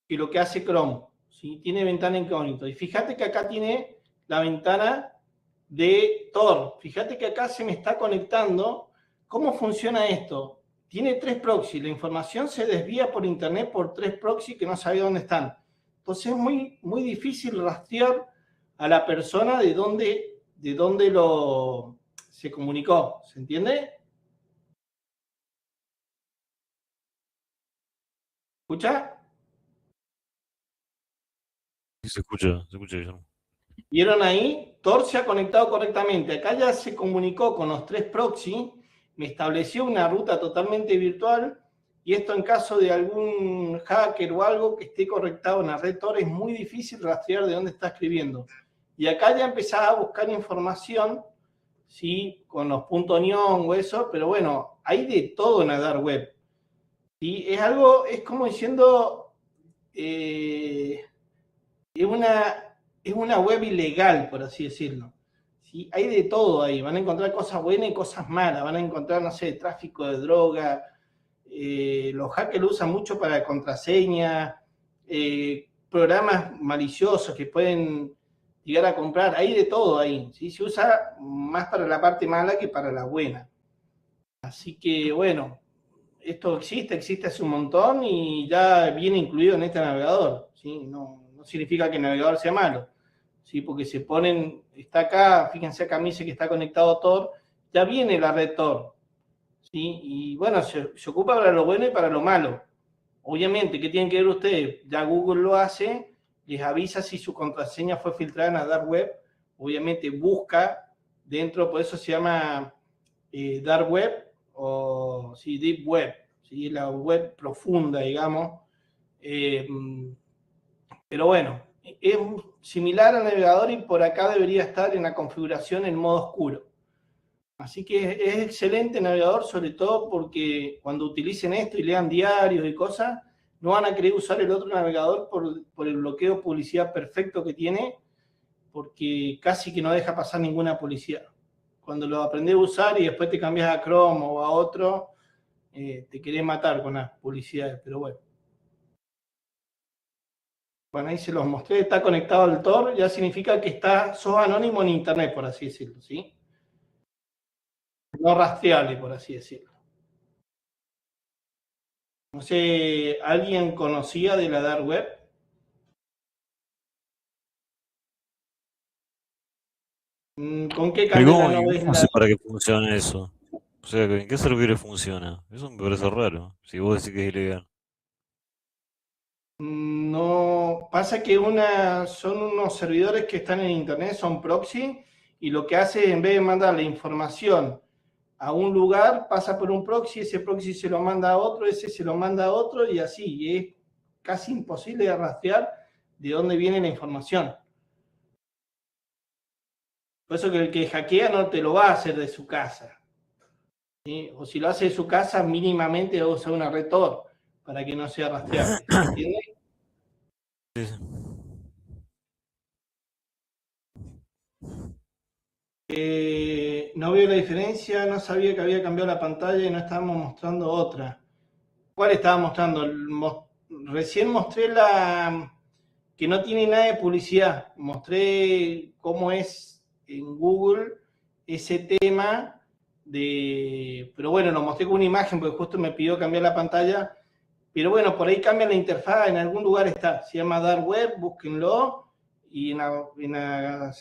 que lo que hace Chrome. ¿Sí? Tiene ventana incógnito. Y fíjate que acá tiene la ventana de Tor. Fíjate que acá se me está conectando. ¿Cómo funciona esto? Tiene 3 proxies. La información se desvía por internet por 3 proxies que no sabía dónde están. Entonces es muy difícil rastrear a la persona de dónde se comunicó. ¿Se entiende? ¿Escucha? Sí, se escucha, Guillermo. ¿Vieron ahí? Tor se ha conectado correctamente. Acá ya se comunicó con los 3 proxy, me estableció una ruta totalmente virtual y esto en caso de algún hacker o algo que esté conectado en la red Tor es muy difícil rastrear de dónde está escribiendo. Y acá ya empezaba a buscar información, ¿sí? Con los puntos neón o eso, pero bueno, hay de todo en la dark web. ¿Sí? Es como diciendo, es una web ilegal, por así decirlo. ¿Sí? Hay de todo ahí, van a encontrar cosas buenas y cosas malas, van a encontrar, no sé, tráfico de droga, los hackers lo usan mucho para contraseña, programas maliciosos que pueden llegar a comprar, hay de todo ahí, ¿sí? Se usa más para la parte mala que para la buena. Así que bueno, esto existe hace un montón y ya viene incluido en este navegador, ¿sí? No significa que el navegador sea malo, ¿sí? Porque se ponen, está acá, fíjense acá me dice que está conectado a Tor, ya viene la red Tor, ¿sí? Y bueno, se ocupa para lo bueno y para lo malo. Obviamente, ¿qué tienen que ver ustedes? Ya Google lo hace, les avisa si su contraseña fue filtrada en la dark web, obviamente busca dentro, por eso se llama dark web o sí, deep web, ¿sí? La web profunda, digamos. Pero bueno, es similar al navegador y por acá debería estar en la configuración en modo oscuro. Así que es excelente navegador, sobre todo porque cuando utilicen esto y lean diarios y cosas, no van a querer usar el otro navegador por el bloqueo de publicidad perfecto que tiene, porque casi que no deja pasar ninguna publicidad. Cuando lo aprendes a usar y después te cambias a Chrome o a otro, te querés matar con las publicidades, pero bueno. Bueno, ahí se los mostré, está conectado al Tor, ya significa que sos anónimo en internet, por así decirlo, ¿sí? No rastreable, por así decirlo. No sé, ¿alguien conocía de la Dark Web? ¿Con qué Pero candela ¿cómo, no y ves cómo la...? hace para que funcione eso? O sea, ¿en qué servidores funciona? Eso me parece raro, si vos decís que es ilegal. No, pasa que son unos servidores que están en internet, son proxy, y lo que hace en vez de mandar la información a un lugar, pasa por un proxy, ese proxy se lo manda a otro, ese se lo manda a otro, y así, y es casi imposible de rastrear de dónde viene la información. Por eso que el que hackea no te lo va a hacer de su casa, ¿sí? O si lo hace de su casa, mínimamente va a usar una red Tor para que no sea rastreable, ¿se entiende? Sí, sí. No veo la diferencia, no sabía que había cambiado la pantalla y no estábamos mostrando otra. ¿Cuál estaba mostrando? Recién mostré la que no tiene nada de publicidad. Mostré cómo es en Google ese tema pero bueno, lo mostré con una imagen porque justo me pidió cambiar la pantalla. Pero bueno, por ahí cambia la interfaz, en algún lugar está. Se llama Dark Web, búsquenlo. Y en la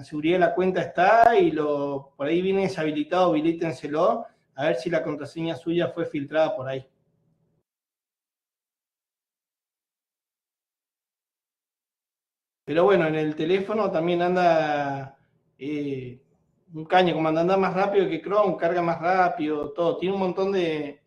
seguridad de la cuenta está y por ahí viene deshabilitado, habilítenselo, a ver si la contraseña suya fue filtrada por ahí. Pero bueno, en el teléfono también anda un caño, como anda más rápido que Chrome, carga más rápido, todo. Tiene un montón de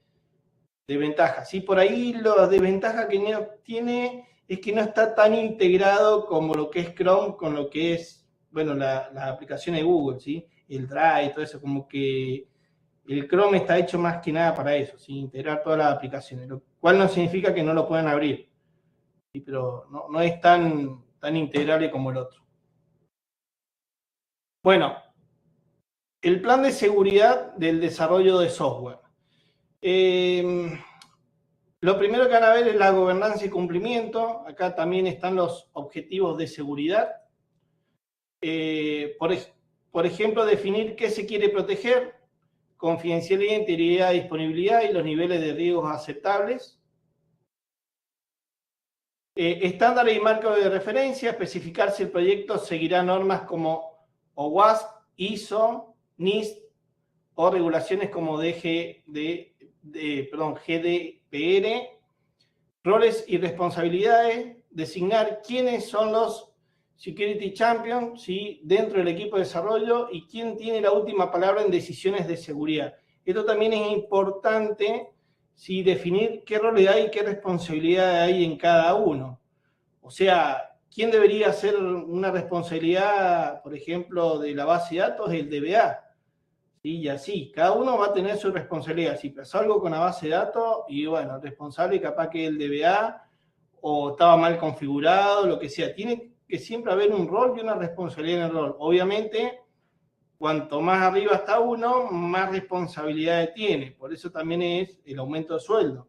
ventajas. Sí, por ahí la desventaja que tiene es que no está tan integrado como lo que es Chrome con lo que es, bueno, las aplicaciones de Google, ¿sí? El Drive y todo eso, como que el Chrome está hecho más que nada para eso, ¿sí? Integrar todas las aplicaciones, lo cual no significa que no lo puedan abrir, ¿sí? Pero no es tan integrable como el otro. Bueno, el plan de seguridad del desarrollo de software. Lo primero que van a ver es la gobernanza y cumplimiento. Acá también están los objetivos de seguridad. Por ejemplo, definir qué se quiere proteger, confidencialidad, integridad, disponibilidad y los niveles de riesgos aceptables. Estándares y marcos de referencia, especificar si el proyecto seguirá normas como OWASP, ISO, NIST o regulaciones como GDPR, roles y responsabilidades, designar quiénes son los Security Champions, ¿sí? Dentro del equipo de desarrollo y quién tiene la última palabra en decisiones de seguridad. Esto también es importante, ¿sí? Definir qué roles hay y qué responsabilidad hay en cada uno. O sea, ¿quién debería hacer una responsabilidad, por ejemplo, de la base de datos? El DBA. ¿Sí? Y así, cada uno va a tener su responsabilidad. Si pasó algo con la base de datos, y bueno, el responsable capaz que el DBA o estaba mal configurado, lo que sea. Tiene que siempre haber un rol y una responsabilidad en el rol. Obviamente, cuanto más arriba está uno, más responsabilidades tiene. Por eso también es el aumento de sueldo.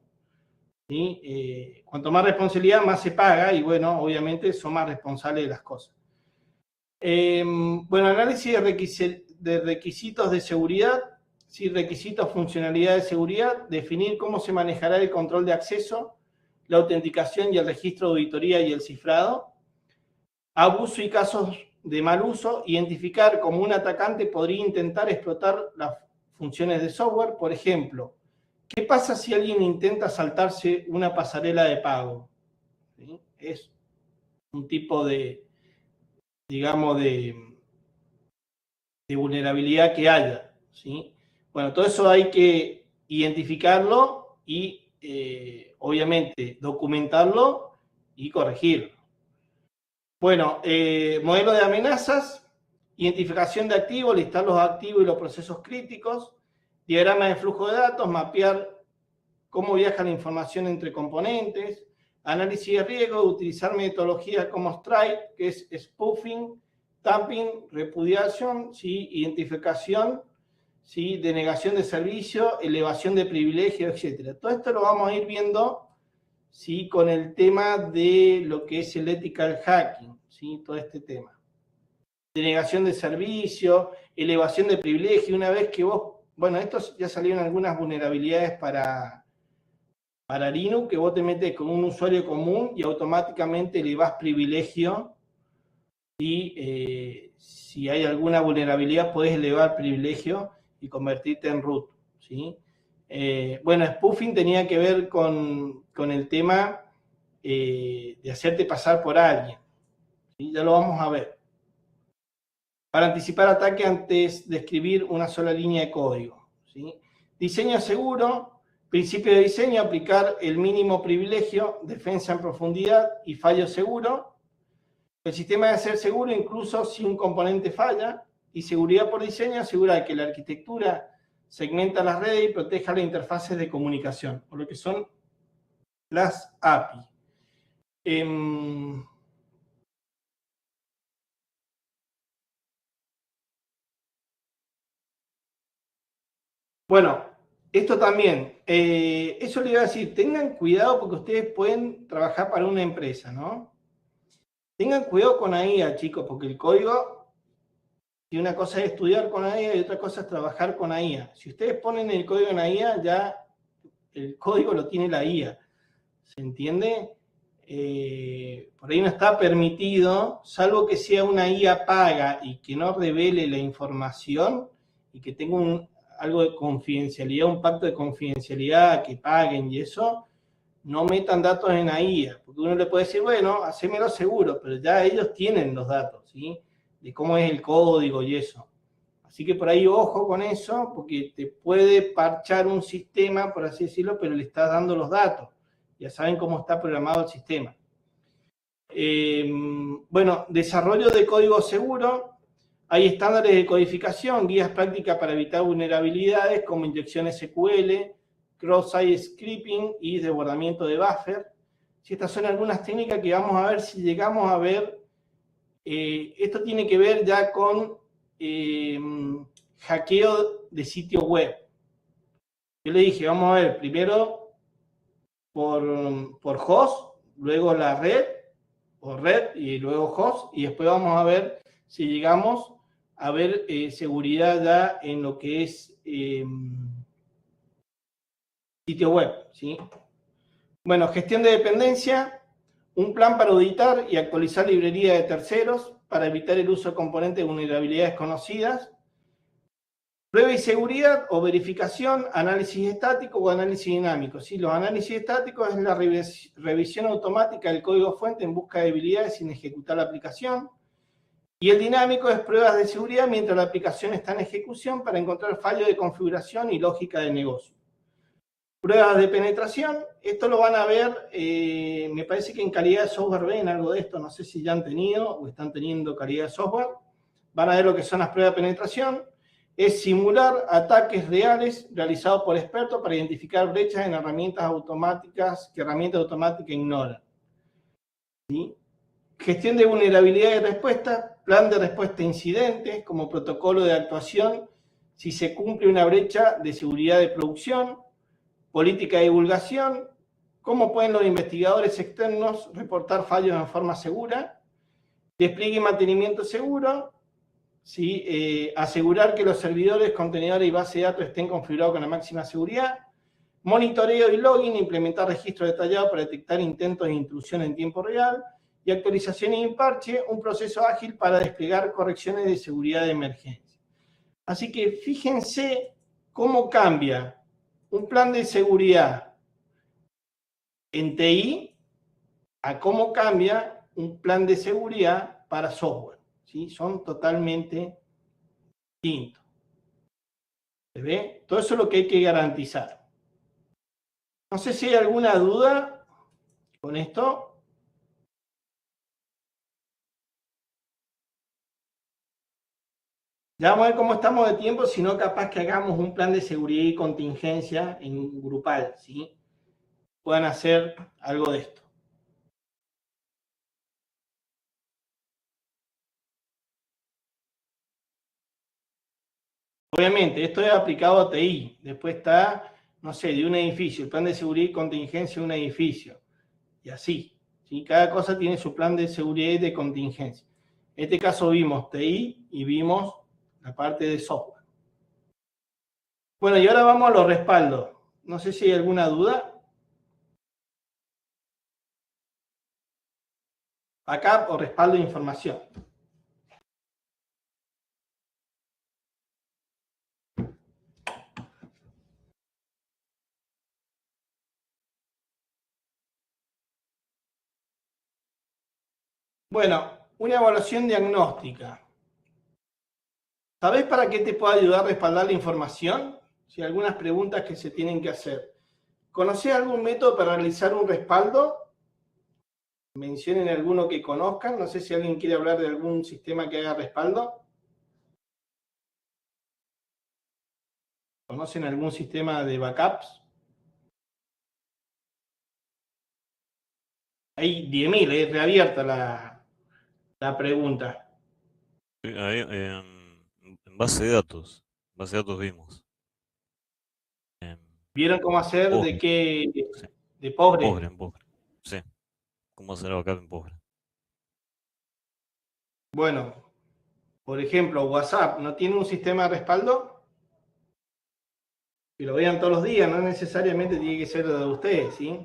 ¿Sí? Cuanto más responsabilidad, más se paga y bueno, obviamente son más responsables de las cosas. Bueno, análisis de requisitos de seguridad, ¿sí? Requisitos, funcionalidad de seguridad, definir cómo se manejará el control de acceso, la autenticación y el registro de auditoría y el cifrado, abuso y casos de mal uso, identificar cómo un atacante podría intentar explotar las funciones de software, por ejemplo, ¿qué pasa si alguien intenta saltarse una pasarela de pago? ¿Sí? Es un tipo de, digamos, de vulnerabilidad que haya, ¿sí? Bueno, todo eso hay que identificarlo y obviamente, documentarlo y corregirlo. Bueno, modelo de amenazas, identificación de activos, listar los activos y los procesos críticos, diagrama de flujo de datos, mapear cómo viaja la información entre componentes, análisis de riesgo, utilizar metodologías como Strike, que es spoofing, tamping, repudiación, ¿sí? Identificación, ¿sí? Denegación de servicio, elevación de privilegios, etc. Todo esto lo vamos a ir viendo, ¿sí? Con el tema de lo que es el ethical hacking, ¿sí? Todo este tema. Denegación de servicio, elevación de privilegio. Una vez que vos, bueno, esto ya salieron algunas vulnerabilidades para Linux, que vos te metes con un usuario común y automáticamente le vas privilegio y si hay alguna vulnerabilidad podés elevar privilegio y convertirte en root, ¿sí? Bueno, spoofing tenía que ver con el tema de hacerte pasar por alguien, ¿sí? Ya lo vamos a ver. Para anticipar ataque antes de escribir una sola línea de código, ¿sí? Diseño seguro. Principio de diseño, aplicar el mínimo privilegio, defensa en profundidad y fallo seguro. El sistema debe ser seguro incluso si un componente falla. Y seguridad por diseño, asegurar que la arquitectura segmenta las redes y proteja las interfaces de comunicación, o lo que son las API. Bueno, esto también, eso le iba a decir, tengan cuidado porque ustedes pueden trabajar para una empresa, ¿no? Tengan cuidado con la IA, chicos, porque el código, y una cosa es estudiar con la IA y otra cosa es trabajar con la IA. Si ustedes ponen el código en la IA, ya el código lo tiene la IA. ¿Se entiende? Por ahí no está permitido, salvo que sea una IA paga y que no revele la información y que tenga algo de confidencialidad, un pacto de confidencialidad, que paguen y eso, no metan datos en la IA, porque uno le puede decir, bueno, hacémelo seguro, pero ya ellos tienen los datos, ¿sí? De cómo es el código y eso. Así que por ahí ojo con eso, porque te puede parchar un sistema, por así decirlo, pero le estás dando los datos. Ya saben cómo está programado el sistema. Bueno, desarrollo de código seguro. Hay estándares de codificación, guías prácticas para evitar vulnerabilidades como inyección SQL, cross-site scripting y desbordamiento de buffer. Si estas son algunas técnicas que vamos a ver si llegamos a ver. Esto tiene que ver ya con hackeo de sitio web. Yo le dije, vamos a ver primero por host, luego la red, o red y luego host, y después vamos a ver si llegamos a ver seguridad ya en lo que es sitio web, ¿sí? Bueno, gestión de dependencia, un plan para auditar y actualizar librería de terceros para evitar el uso de componentes de vulnerabilidades conocidas. Prueba y seguridad o verificación, análisis estático o análisis dinámico. ¿Sí? Los análisis estáticos es la revisión automática del código fuente en busca de debilidades sin ejecutar la aplicación. Y el dinámico es pruebas de seguridad mientras la aplicación está en ejecución para encontrar fallos de configuración y lógica de negocio. Pruebas de penetración, esto lo van a ver, me parece que en calidad de software ven algo de esto, no sé si ya han tenido o están teniendo calidad de software. Van a ver lo que son las pruebas de penetración. Es simular ataques reales realizados por expertos para identificar brechas en herramientas automáticas que herramientas automáticas ignoran. ¿Sí? Gestión de vulnerabilidad y respuesta, plan de respuesta a incidentes como protocolo de actuación si se cumple una brecha de seguridad de producción, política de divulgación, cómo pueden los investigadores externos reportar fallos en forma segura, despliegue y mantenimiento seguro, ¿sí? Asegurar que los servidores, contenedores y base de datos estén configurados con la máxima seguridad, monitoreo y login, implementar registros detallados para detectar intentos de intrusión en tiempo real, y actualización y parche, un proceso ágil para desplegar correcciones de seguridad de emergencia. Así que fíjense cómo cambia un plan de seguridad en TI a cómo cambia un plan de seguridad para software. ¿Sí? Son totalmente distintos. ¿Se ve? Todo eso es lo que hay que garantizar. No sé si hay alguna duda con esto. Ya vamos a ver cómo estamos de tiempo, si no capaz que hagamos un plan de seguridad y contingencia en grupal, ¿sí? Puedan hacer algo de esto. Obviamente, esto es aplicado a TI. Después está, no sé, de un edificio, el plan de seguridad y contingencia de un edificio. Y así, ¿sí? Cada cosa tiene su plan de seguridad y de contingencia. En este caso vimos TI y vimos la parte de software. Bueno, y ahora vamos a los respaldos. No sé si hay alguna duda. Backup o respaldo de información. Bueno, una evaluación diagnóstica. ¿Sabés para qué te puede ayudar a respaldar la información? Si algunas preguntas que se tienen que hacer. ¿Conocés algún método para realizar un respaldo? Mencionen alguno que conozcan. No sé si alguien quiere hablar de algún sistema que haga respaldo. ¿Conocen algún sistema de backups? Hay 10.000, reabierta la pregunta. Ahí, en base de datos. Base de datos vimos. ¿Vieron cómo hacer Postgre, de qué? sí. De pobre. En Postgre. Sí. ¿Cómo hacer backup en Postgre? Bueno, por ejemplo, WhatsApp, ¿no tiene un sistema de respaldo? Que lo vean todos los días, no necesariamente tiene que ser de ustedes, ¿sí?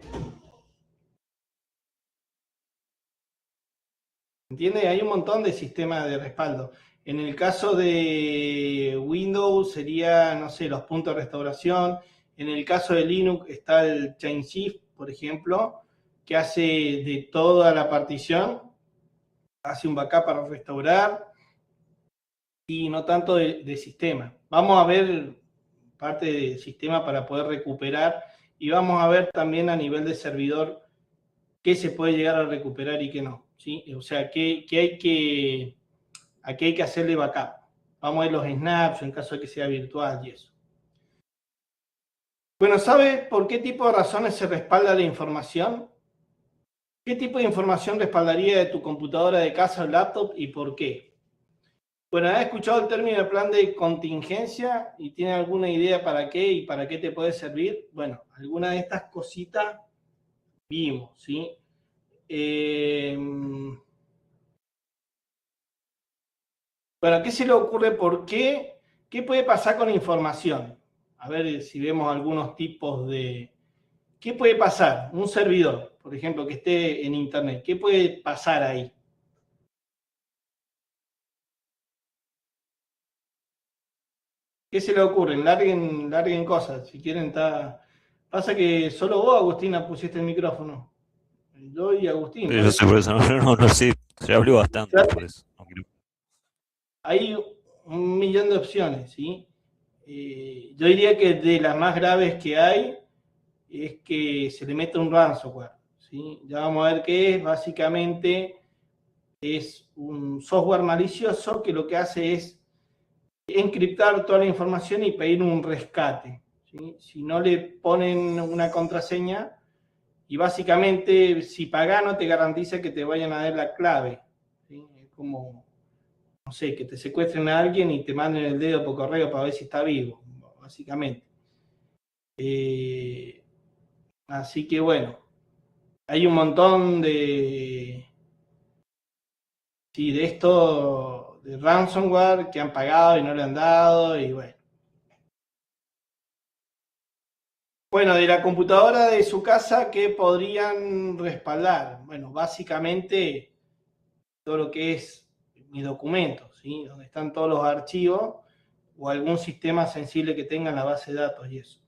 ¿Entiende? Hay un montón de sistemas de respaldo. En el caso de Windows sería, no sé, los puntos de restauración. En el caso de Linux está el ChainShift, por ejemplo, que hace de toda la partición, hace un backup para restaurar y no tanto de sistema. Vamos a ver parte del sistema para poder recuperar y vamos a ver también a nivel de servidor qué se puede llegar a recuperar y qué no, ¿sí? O sea, a qué hay que hacerle backup. Vamos a ver los snaps en caso de que sea virtual y eso. Bueno, ¿sabe por qué tipo de razones se respalda la información? ¿Qué tipo de información respaldaría de tu computadora de casa o laptop y por qué? Bueno, ¿has escuchado el término de plan de contingencia y tiene alguna idea para qué y para qué te puede servir? Bueno, alguna de estas cositas vimos, ¿sí? Bueno, ¿qué se le ocurre? ¿Por qué? ¿Qué puede pasar con la información? A ver si vemos algunos tipos de... ¿Qué puede pasar? Un servidor, por ejemplo, que esté en Internet. ¿Qué puede pasar ahí? ¿Qué se le ocurre? Larguen cosas. Si quieren, está... Pasa que solo vos, Agustina, pusiste el micrófono. Yo y Agustín. Sí, yo sé por eso, no, sí, se habló bastante por eso. No quiero- Hay un millón de opciones, ¿sí? Yo diría que de las más graves que hay es que se le mete un ransomware, ¿sí? Ya vamos a ver qué es. Básicamente es un software malicioso que lo que hace es encriptar toda la información y pedir un rescate, ¿sí? Si no le ponen una contraseña, y básicamente si pagás no te garantiza que te vayan a dar la clave, ¿sí? Es como, no sé, que te secuestren a alguien y te manden el dedo por correo para ver si está vivo, básicamente. Así que bueno, hay un montón sí, de esto, de ransomware que han pagado y no le han dado, y bueno. Bueno, de la computadora de su casa, ¿qué podrían respaldar? Bueno, básicamente todo lo que es mis documentos, ¿sí? Donde están todos los archivos o algún sistema sensible que tenga en la base de datos y eso.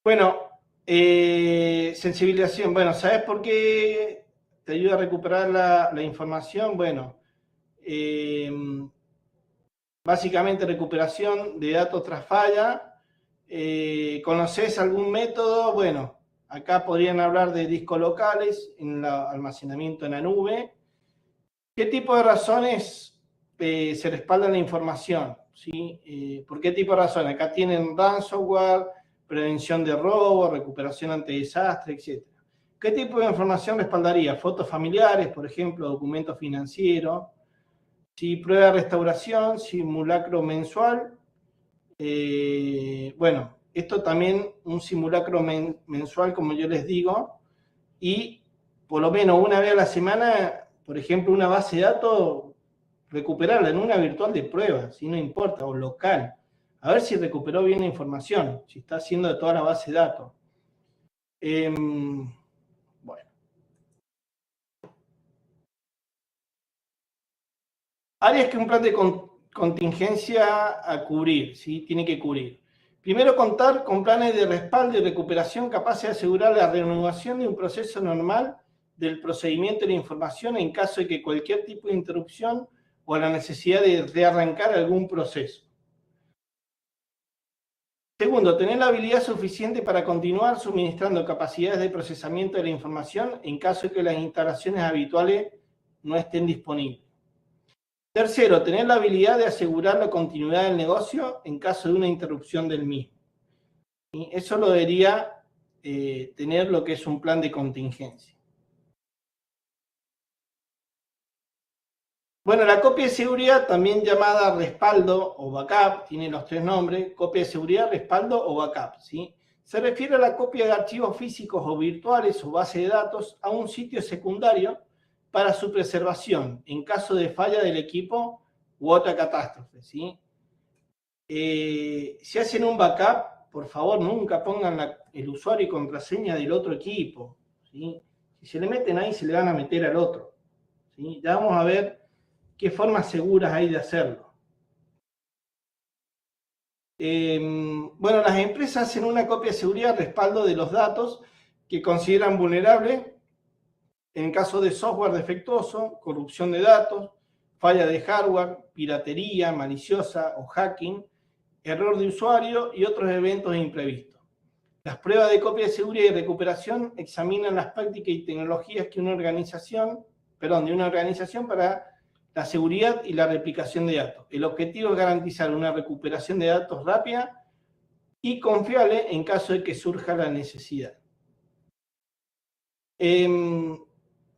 Bueno, sensibilización. Bueno, ¿sabes por qué te ayuda a recuperar la información? Bueno, básicamente recuperación de datos tras falla ¿Conoces algún método? Bueno, acá podrían hablar de discos locales, en el almacenamiento en la nube. ¿Qué tipo de razones se respalda la información? ¿Sí? ¿Por qué tipo de razones? Acá tienen ransomware, prevención de robo, recuperación ante desastre, etc. ¿Qué tipo de información respaldaría? Fotos familiares, por ejemplo, documentos financieros. ¿Sí? Prueba de restauración, simulacro mensual. Bueno, esto también un simulacro mensual, como yo les digo, y por lo menos una vez a la semana, por ejemplo, una base de datos, recuperarla en una virtual de prueba, si no importa, o local. A ver si recuperó bien la información, si está haciendo de toda la base de datos. Bueno. Áreas que un plan de contingencia a cubrir, ¿sí? Tiene que cubrir. Primero, contar con planes de respaldo y recuperación capaces de asegurar la reanudación de un proceso normal del procedimiento de la información en caso de que cualquier tipo de interrupción o la necesidad de rearrancar algún proceso. Segundo, tener la habilidad suficiente para continuar suministrando capacidades de procesamiento de la información en caso de que las instalaciones habituales no estén disponibles. Tercero, tener la habilidad de asegurar la continuidad del negocio en caso de una interrupción del mismo. Y eso lo debería tener lo que es un plan de contingencia. Bueno, la copia de seguridad, también llamada respaldo o backup, tiene los tres nombres: copia de seguridad, respaldo o backup, ¿sí? Se refiere a la copia de archivos físicos o virtuales o base de datos a un sitio secundario para su preservación en caso de falla del equipo u otra catástrofe, ¿sí? Si hacen un backup, por favor, nunca pongan el usuario y contraseña del otro equipo, ¿sí? Si se le meten ahí, se le van a meter al otro, ¿sí? Ya vamos a ver qué formas seguras hay de hacerlo. Bueno, las empresas hacen una copia de seguridad, respaldo de los datos que consideran vulnerables en caso de software defectuoso, corrupción de datos, falla de hardware, piratería maliciosa o hacking, error de usuario y otros eventos imprevistos. Las pruebas de copia de seguridad y recuperación examinan las prácticas y tecnologías que de una organización para la seguridad y la replicación de datos. El objetivo es garantizar una recuperación de datos rápida y confiable en caso de que surja la necesidad.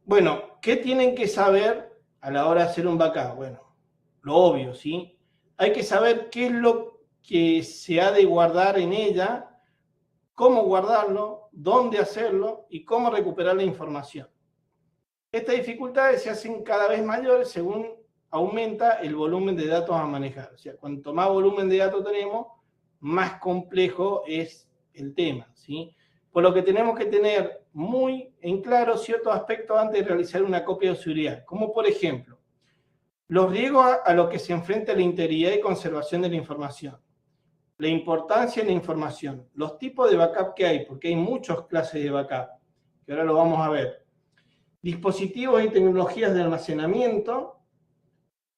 Bueno, ¿qué tienen que saber a la hora de hacer un backup? Bueno, lo obvio, ¿sí? Hay que saber qué es lo que se ha de guardar en ella, cómo guardarlo, dónde hacerlo y cómo recuperar la información. Estas dificultades se hacen cada vez mayores según aumenta el volumen de datos a manejar. O sea, cuanto más volumen de datos tenemos, más complejo es el tema, ¿sí? Por lo que tenemos que tener muy en claro ciertos aspectos antes de realizar una copia de seguridad, como por ejemplo, los riesgos a los que se enfrenta la integridad y conservación de la información, la importancia de la información, los tipos de backup que hay, porque hay muchas clases de backup, que ahora lo vamos a ver, dispositivos y tecnologías de almacenamiento,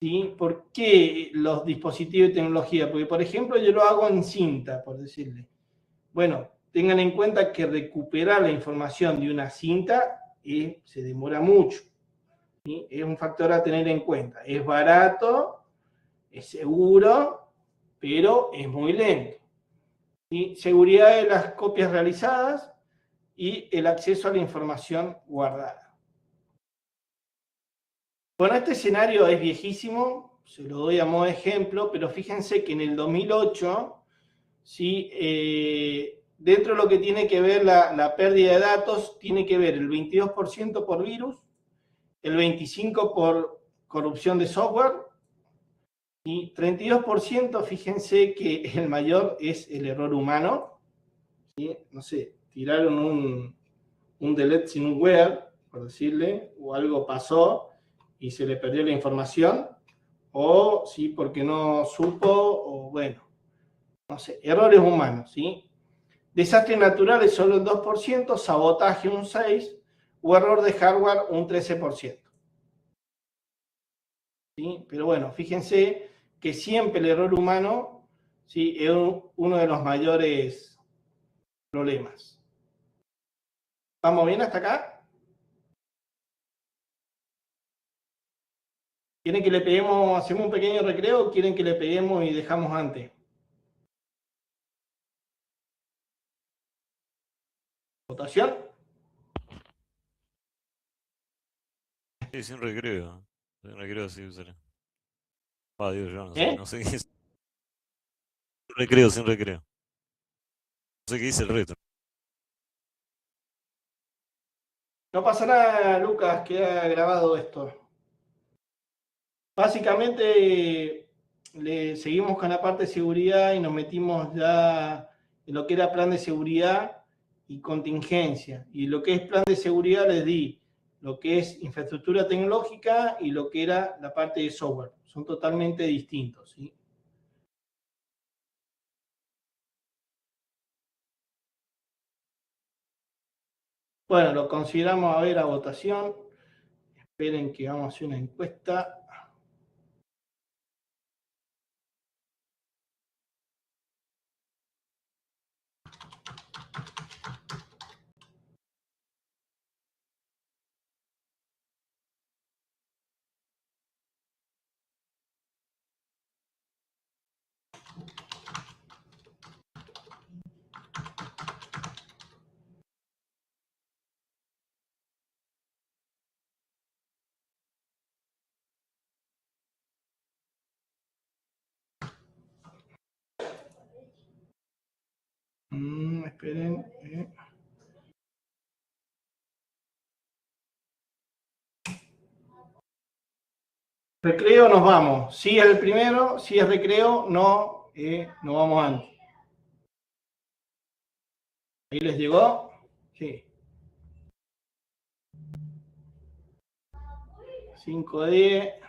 ¿sí? ¿Por qué los dispositivos y tecnología? Porque, por ejemplo, yo lo hago en cinta, por decirle. Bueno, tengan en cuenta que recuperar la información de una cinta se demora mucho, ¿sí? Es un factor a tener en cuenta. Es barato, es seguro, pero es muy lento, ¿sí? Seguridad de las copias realizadas y el acceso a la información guardada. Bueno, este escenario es viejísimo, se lo doy a modo de ejemplo, pero fíjense que en el 2008, ¿sí? Dentro de lo que tiene que ver la pérdida de datos, tiene que ver el 22% por virus, el 25% por corrupción de software, y 32%, fíjense que el mayor es el error humano, ¿sí? No sé, tiraron un delete sin un where, por decirle, o algo pasó y se le perdió la información, o sí, porque no supo, o bueno, no sé, errores humanos, ¿sí? Desastres naturales solo el 2%, sabotaje un 6%, o error de hardware un 13%. ¿Sí? Pero bueno, fíjense que siempre el error humano, Sí, es uno de los mayores problemas. ¿Vamos bien hasta acá? ¿Quieren que le peguemos, hacemos un pequeño recreo o quieren que le peguemos y dejamos antes? ¿Votación? Sí, sin recreo. Sin recreo sí usaré. Ah, Dios, yo no sé qué es. Sin recreo, sin recreo. No sé qué dice el resto. No pasa nada, Lucas, queda grabado esto. Básicamente le seguimos con la parte de seguridad y nos metimos ya en lo que era plan de seguridad y contingencia. Y lo que es plan de seguridad les di lo que es infraestructura tecnológica y lo que era la parte de software. Son totalmente distintos, ¿sí? Bueno, lo consideramos a ver a votación. Esperen que vamos a hacer una encuesta. Esperen. Recreo, nos vamos. Si es el primero, si es recreo, no, nos vamos antes. ¿Ahí les llegó? Sí. 5 de 10.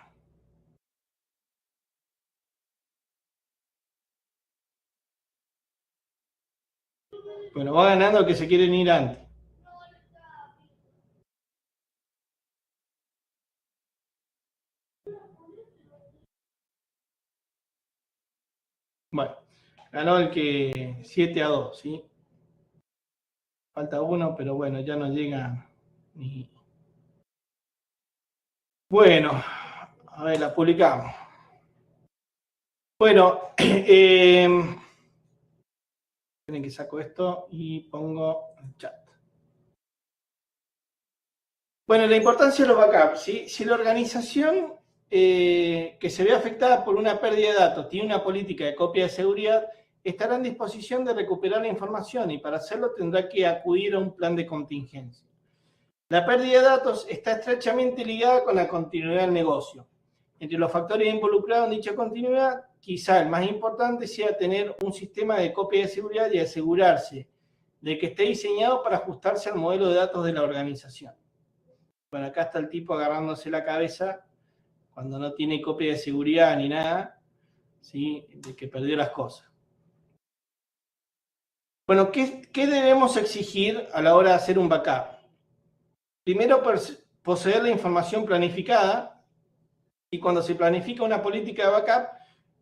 Bueno, va ganando el que se quieren ir antes. Bueno, ganó el que 7-2, ¿sí? Falta uno, pero bueno, ya no llega ni... Bueno, a ver, la publicamos. Bueno, tienen que saco esto y pongo el chat. Bueno, la importancia de los backups, ¿sí? Si la organización que se ve afectada por una pérdida de datos tiene una política de copia de seguridad, estará en disposición de recuperar la información y para hacerlo tendrá que acudir a un plan de contingencia. La pérdida de datos está estrechamente ligada con la continuidad del negocio. Entre los factores involucrados en dicha continuidad, quizá el más importante sea tener un sistema de copia de seguridad y asegurarse de que esté diseñado para ajustarse al modelo de datos de la organización. Bueno, acá está el tipo agarrándose la cabeza cuando no tiene copia de seguridad ni nada, ¿sí? De que perdió las cosas. Bueno, ¿qué debemos exigir a la hora de hacer un backup? Primero, poseer la información planificada, y cuando se planifica una política de backup,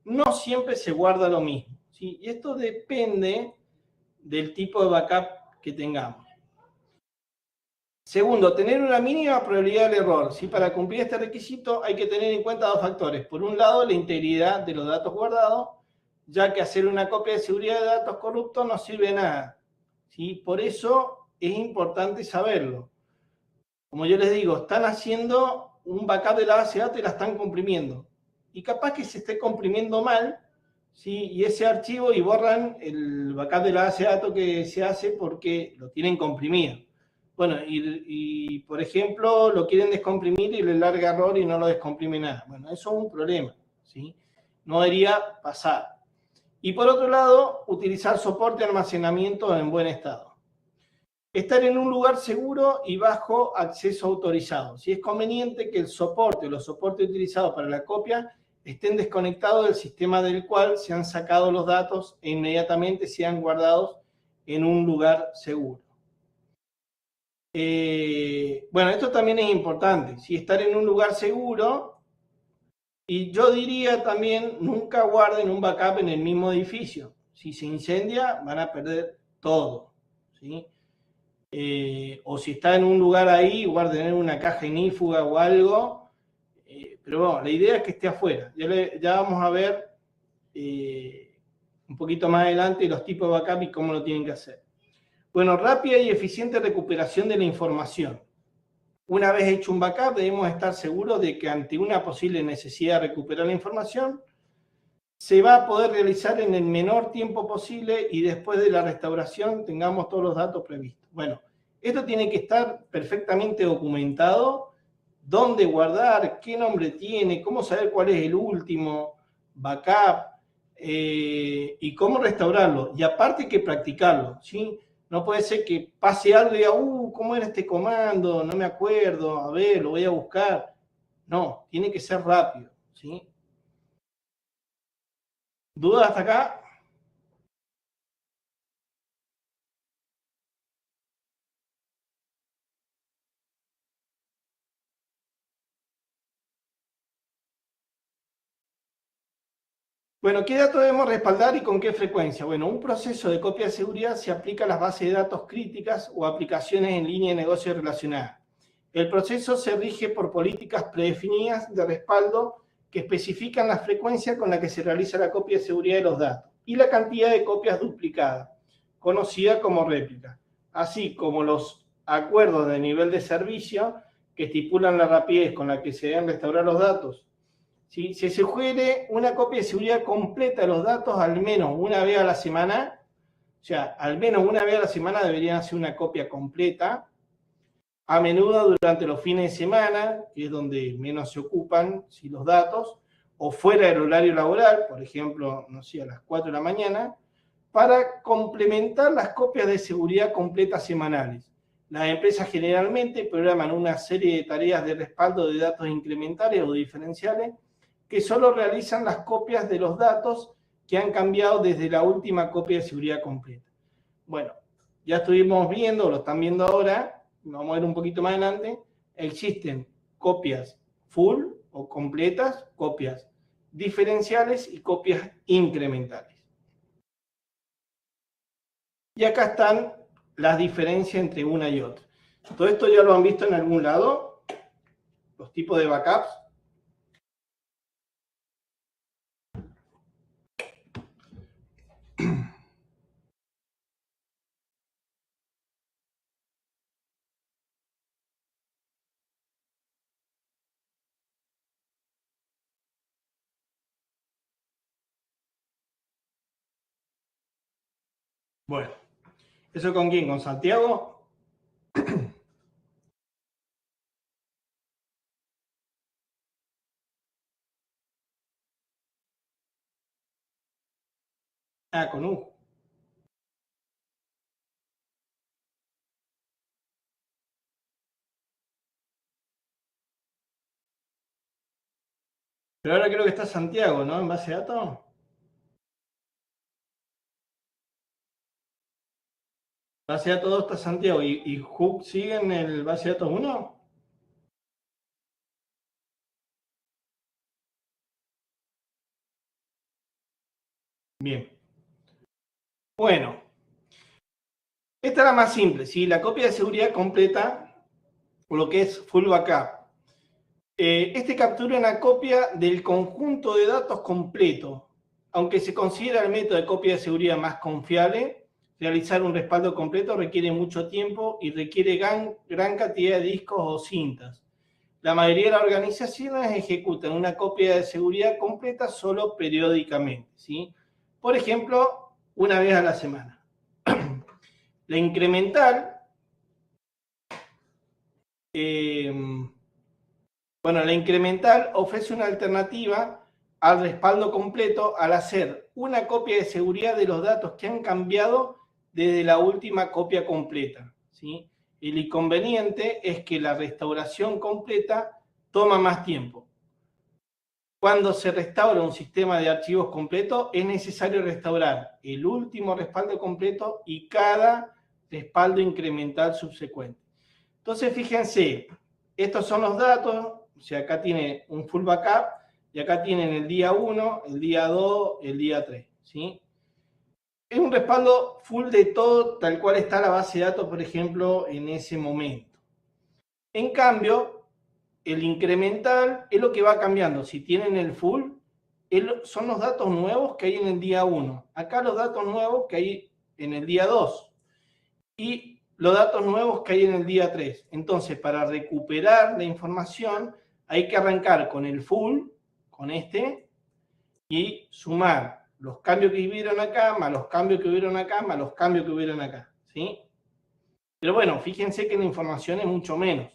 no siempre se guarda lo mismo, ¿sí? Y esto depende del tipo de backup que tengamos. Segundo, tener una mínima probabilidad del error. ¿Sí? Para cumplir este requisito hay que tener en cuenta dos factores. Por un lado, la integridad de los datos guardados, ya que hacer una copia de seguridad de datos corruptos no sirve de nada. ¿Sí? Por eso es importante saberlo. Como yo les digo, están haciendo un backup de la base de datos y la están comprimiendo. Y capaz que se esté comprimiendo mal, ¿sí? Y ese archivo y borran el backup de la base de datos que se hace porque lo tienen comprimido. Bueno, y por ejemplo, lo quieren descomprimir y le larga error y no lo descomprime nada. Bueno, eso es un problema, ¿sí? No debería pasar. Y por otro lado, utilizar soporte de almacenamiento en buen estado. Estar en un lugar seguro y bajo acceso autorizado. Si es conveniente que el soporte o los soportes utilizados para la copia estén desconectados del sistema del cual se han sacado los datos e inmediatamente sean guardados en un lugar seguro. Bueno, esto también es importante. Si estar en un lugar seguro Y yo diría también, nunca guarden un backup en el mismo edificio. Si se incendia, van a perder todo, ¿sí? O si está en un lugar ahí, guarden en una caja inífuga o algo. Pero bueno, la idea es que esté afuera. Ya vamos a ver un poquito más adelante los tipos de backup y cómo lo tienen que hacer. Bueno, rápida y eficiente recuperación de la información. Una vez hecho un backup, debemos estar seguros de que ante una posible necesidad de recuperar la información, se va a poder realizar en el menor tiempo posible y después de la restauración tengamos todos los datos previstos. Bueno, esto tiene que estar perfectamente documentado, dónde guardar, qué nombre tiene, cómo saber cuál es el último backup y cómo restaurarlo. Y aparte hay que practicarlo, ¿sí? No puede ser que pase algo y diga, ¿cómo era este comando? No me acuerdo, a ver, lo voy a buscar. No, tiene que ser rápido, ¿sí? ¿Dudas hasta acá? Bueno, ¿qué datos debemos respaldar y con qué frecuencia? Bueno, un proceso de copia de seguridad se aplica a las bases de datos críticas o aplicaciones en línea de negocio relacionadas. El proceso se rige por políticas predefinidas de respaldo que especifican la frecuencia con la que se realiza la copia de seguridad de los datos y la cantidad de copias duplicadas, conocida como réplica, así como los acuerdos de nivel de servicio que estipulan la rapidez con la que se deben restaurar los datos. Si se sugiere una copia de seguridad completa de los datos al menos una vez a la semana, o sea, al menos una vez a la semana deberían hacer una copia completa, a menudo durante los fines de semana, que es donde menos se ocupan los datos, o fuera del horario laboral, por ejemplo, no sé, a las 4 de la mañana, para complementar las copias de seguridad completas semanales. Las empresas generalmente programan una serie de tareas de respaldo de datos incrementales o diferenciales que solo realizan las copias de los datos que han cambiado desde la última copia de seguridad completa. Bueno, ya estuvimos viendo, lo están viendo ahora, vamos a ver un poquito más adelante, existen copias full o completas, copias diferenciales y copias incrementales. Y acá están las diferencias entre una y otra. Todo esto ya lo han visto en algún lado, los tipos de backups. Bueno, ¿eso con quién? ¿Con Santiago? Ah, con Hugo. Pero ahora creo que está Santiago, ¿no? En base de datos. Base de datos 2 está Santiago. ¿Y Hook sigue en el base de datos 1? Bien. Bueno. Esta es la más simple, ¿sí? La copia de seguridad completa, o lo que es full backup. Este captura una copia del conjunto de datos completo. Aunque se considera el método de copia de seguridad más confiable, realizar un respaldo completo requiere mucho tiempo y requiere gran cantidad de discos o cintas. La mayoría de las organizaciones ejecutan una copia de seguridad completa solo periódicamente, ¿sí? Por ejemplo, una vez a la semana. La incremental, la incremental ofrece una alternativa al respaldo completo al hacer una copia de seguridad de los datos que han cambiado desde la última copia completa, ¿sí? El inconveniente es que la restauración completa toma más tiempo. Cuando se restaura un sistema de archivos completo, es necesario restaurar el último respaldo completo y cada respaldo incremental subsecuente. Entonces, fíjense, estos son los datos, o sea, acá tiene un full backup, y acá tienen el día 1, el día 2, el día 3, ¿sí? Es un respaldo full de todo tal cual está la base de datos, por ejemplo, en ese momento. En cambio, el incremental es lo que va cambiando. Si tienen el full, son los datos nuevos que hay en el día 1. Acá los datos nuevos que hay en el día 2. Y los datos nuevos que hay en el día 3. Entonces, para recuperar la información, hay que arrancar con el full, con este, y sumar los cambios que hubieron acá, más los cambios que hubieron acá, más los cambios que hubieron acá, ¿sí? Pero bueno, fíjense que la información es mucho menos.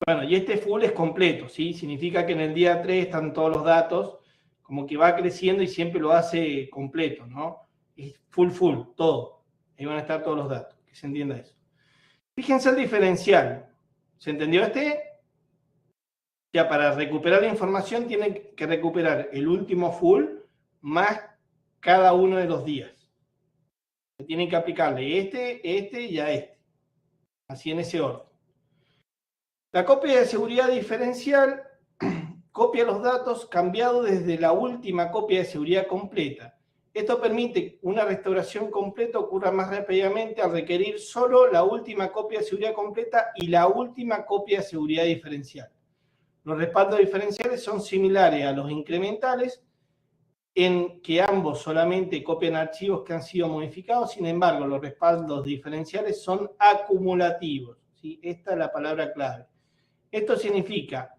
Bueno, y este full es completo, ¿sí? Significa que en el día 3 están todos los datos, como que va creciendo y siempre lo hace completo, ¿no? Es full, todo. Ahí van a estar todos los datos, que se entienda eso. Fíjense el diferencial. ¿Se entendió este? Ya para recuperar la información tienen que recuperar el último full más cada uno de los días. Tienen que aplicarle este y a este. Así en ese orden. La copia de seguridad diferencial copia los datos cambiados desde la última copia de seguridad completa. Esto permite una restauración completa ocurra más rápidamente al requerir solo la última copia de seguridad completa y la última copia de seguridad diferencial. Los respaldos diferenciales son similares a los incrementales en que ambos solamente copian archivos que han sido modificados. Sin embargo, los respaldos diferenciales son acumulativos, ¿sí? Esta es la palabra clave. Esto significa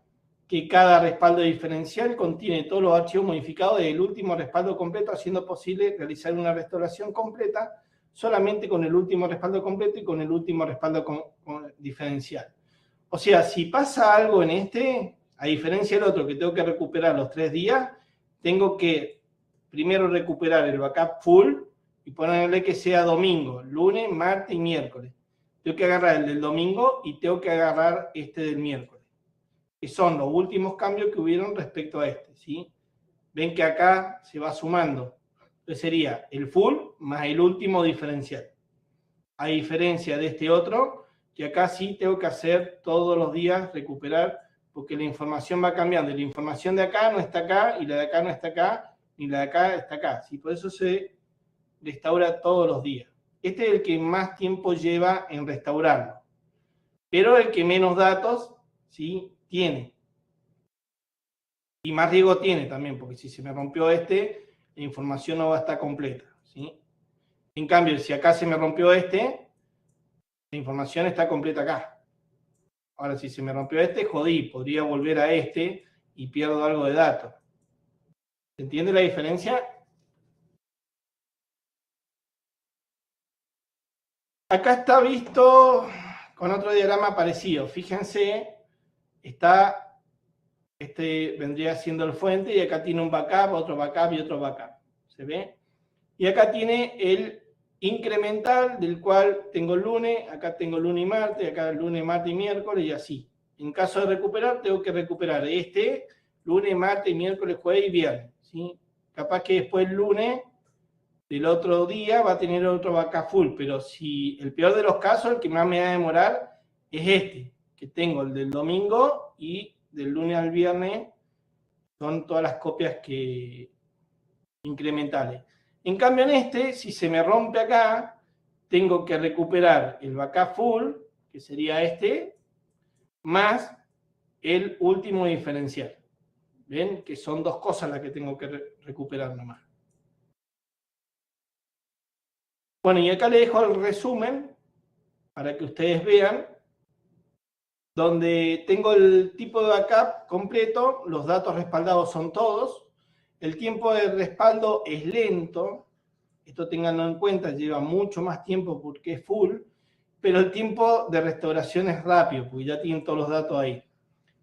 que cada respaldo diferencial contiene todos los archivos modificados del último respaldo completo, haciendo posible realizar una restauración completa solamente con el último respaldo completo y con el último respaldo diferencial. O sea, si pasa algo en este, a diferencia del otro que tengo que recuperar los 3 días, tengo que primero recuperar el backup full y ponerle que sea domingo, lunes, martes y miércoles. Tengo que agarrar el del domingo y tengo que agarrar este del miércoles, que son los últimos cambios que hubieron respecto a este, ¿sí? Ven que acá se va sumando. Entonces sería el full más el último diferencial. A diferencia de este otro, que acá sí tengo que hacer todos los días recuperar, porque la información va cambiando. Y la información de acá no está acá, y la de acá no está acá, ni la de acá está acá. ¿Sí? Por eso se restaura todos los días. Este es el que más tiempo lleva en restaurarlo, pero el que menos datos, ¿sí?, tiene. Y más riesgo tiene también, porque si se me rompió este, la información no va a estar completa, ¿sí? En cambio, si acá se me rompió este, la información está completa acá. Ahora, si se me rompió este, jodí, podría volver a este y pierdo algo de datos. ¿Se entiende la diferencia? Acá está visto con otro diagrama parecido. Fíjense, está, este vendría siendo el fuente y acá tiene un backup, otro backup y otro backup. ¿Se ve? Y acá tiene el incremental, del cual tengo el lunes, acá tengo lunes y martes, acá el lunes, martes y miércoles y así. En caso de recuperar, tengo que recuperar este lunes, martes, miércoles, jueves y viernes, ¿sí? Capaz que después el lunes del otro día va a tener otro backup full, pero si el peor de los casos, el que más me va a demorar es este, que tengo el del domingo y del lunes al viernes son todas las copias incrementales. En cambio en este, si se me rompe acá, tengo que recuperar el backup full, que sería este, más el último diferencial. ¿Ven? Que son dos cosas las que tengo que recuperar nomás. Bueno, y acá les dejo el resumen para que ustedes vean, donde tengo el tipo de backup completo, los datos respaldados son todos, el tiempo de respaldo es lento, esto ténganlo en cuenta, lleva mucho más tiempo porque es full, pero el tiempo de restauración es rápido, porque ya tienen todos los datos ahí.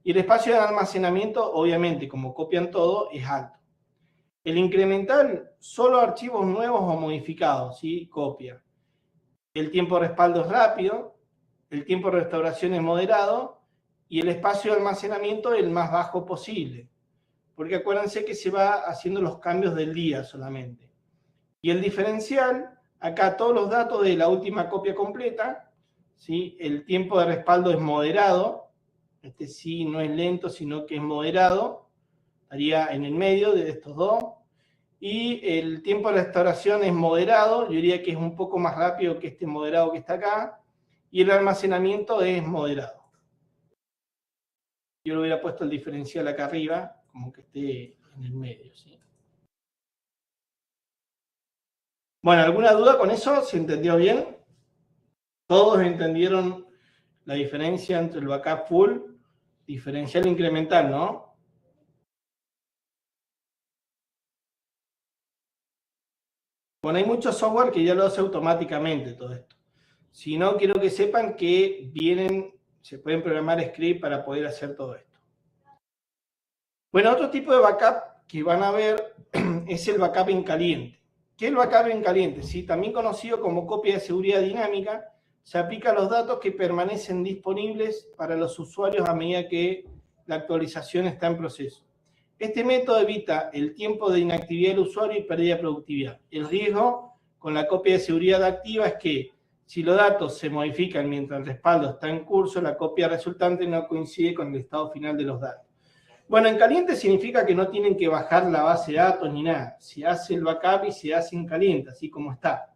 Y el espacio de almacenamiento, obviamente, como copian todo, es alto. El incremental, solo archivos nuevos o modificados, ¿sí? Copia. El tiempo de respaldo es rápido, el tiempo de restauración es moderado y el espacio de almacenamiento es el más bajo posible. Porque acuérdense que se va haciendo los cambios del día solamente. Y el diferencial, acá todos los datos de la última copia completa, ¿sí? El tiempo de respaldo es moderado, Este sí no es lento, sino que es moderado. Estaría en el medio de estos dos. Y el tiempo de restauración es moderado. Yo diría que es un poco más rápido que este moderado que está acá. Y el almacenamiento es moderado. Yo le hubiera puesto el diferencial acá arriba, como que esté en el medio, ¿sí? Bueno, ¿alguna duda con eso? ¿Se entendió bien? ¿Todos entendieron la diferencia entre el backup full, diferencial e incremental, no? Bueno, hay mucho software que ya lo hace automáticamente todo esto. Si no, quiero que sepan que se pueden programar scripts para poder hacer todo esto. Bueno, otro tipo de backup que van a ver es el backup en caliente. ¿Qué es el backup en caliente? ¿Sí? También conocido como copia de seguridad dinámica, se aplica a los datos que permanecen disponibles para los usuarios a medida que la actualización está en proceso. Este método evita el tiempo de inactividad del usuario y pérdida de productividad. El riesgo con la copia de seguridad activa es que si los datos se modifican mientras el respaldo está en curso, la copia resultante no coincide con el estado final de los datos. Bueno, en caliente significa que no tienen que bajar la base de datos ni nada. Se hace el backup y se hace en caliente, así como está.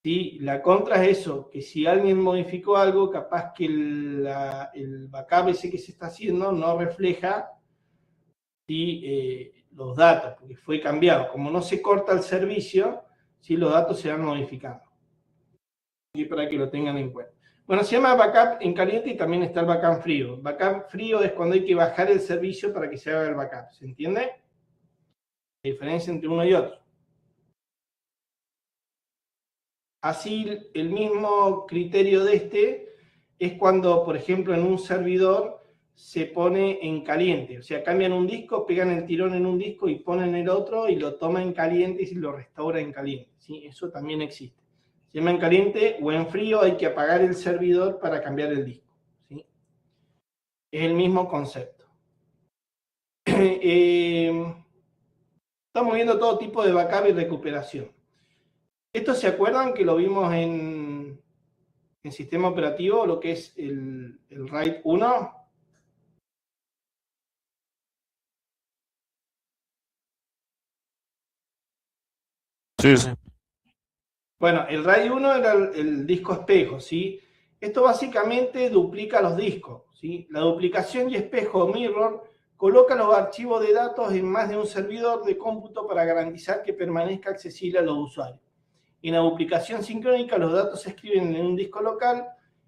¿Sí? La contra es eso, que si alguien modificó algo, capaz que el backup ese que se está haciendo no refleja los datos, porque fue cambiado. Como no se corta el servicio, ¿sí? Los datos se van modificando. Y para que lo tengan en cuenta. Bueno, se llama backup en caliente y también está el backup frío. Backup frío es cuando hay que bajar el servicio para que se haga el backup. ¿Se entiende? La diferencia entre uno y otro. Así, el mismo criterio de este es cuando, por ejemplo, en un servidor se pone en caliente. O sea, cambian un disco, pegan el tirón en un disco y ponen el otro y lo toman en caliente y lo restaura en caliente. ¿Sí? Eso también existe. Se llama en caliente o en frío, hay que apagar el servidor para cambiar el disco. ¿Sí? Es el mismo concepto. Estamos viendo todo tipo de backup y recuperación. ¿Esto se acuerdan que lo vimos en sistema operativo, lo que es el RAID 1? Sí, sí. Bueno, el RAID 1 era el disco espejo, ¿sí? Esto básicamente duplica los discos, ¿sí? La duplicación y espejo o mirror coloca los archivos de datos en más de un servidor de cómputo para garantizar que permanezca accesible a los usuarios. En la duplicación sincrónica, los datos se escriben en un disco local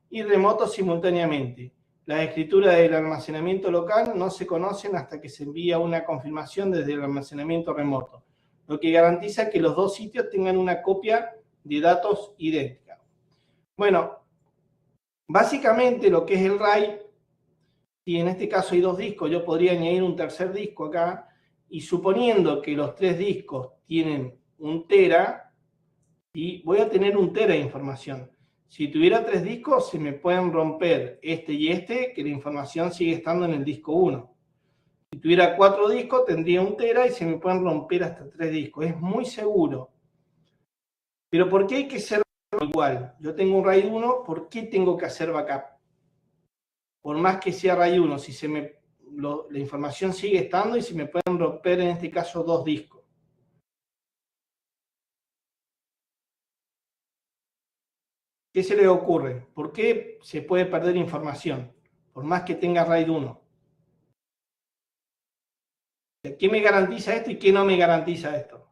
y remoto simultáneamente. Las escrituras del almacenamiento local no se conocen hasta que se envía una confirmación desde el almacenamiento remoto, lo que garantiza que los dos sitios tengan una copia de datos idéntica. Bueno, básicamente lo que es el RAID, si en este caso hay dos discos, yo podría añadir un tercer disco acá, y suponiendo que los tres discos tienen 1 tera, y voy a tener 1 tera de información. Si tuviera 3 discos, se me pueden romper este y este, que la información sigue estando en el disco 1. Si tuviera 4 discos, tendría 1 tera y se me pueden romper hasta 3 discos. Es muy seguro. Pero ¿por qué hay que ser igual? Yo tengo un RAID 1, ¿por qué tengo que hacer backup? Por más que sea RAID 1, si la información sigue estando y se me pueden romper en este caso 2 discos. ¿Qué se le ocurre? ¿Por qué se puede perder información? Por más que tenga RAID 1. ¿Qué me garantiza esto y qué no me garantiza esto?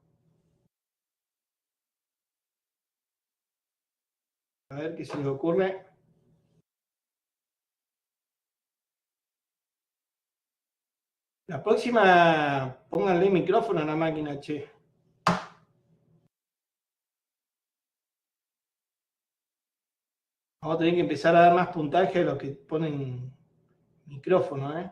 A ver qué se les ocurre. La próxima, pónganle micrófono a la máquina, che. Vamos a tener que empezar a dar más puntaje a los que ponen micrófono, ¿eh?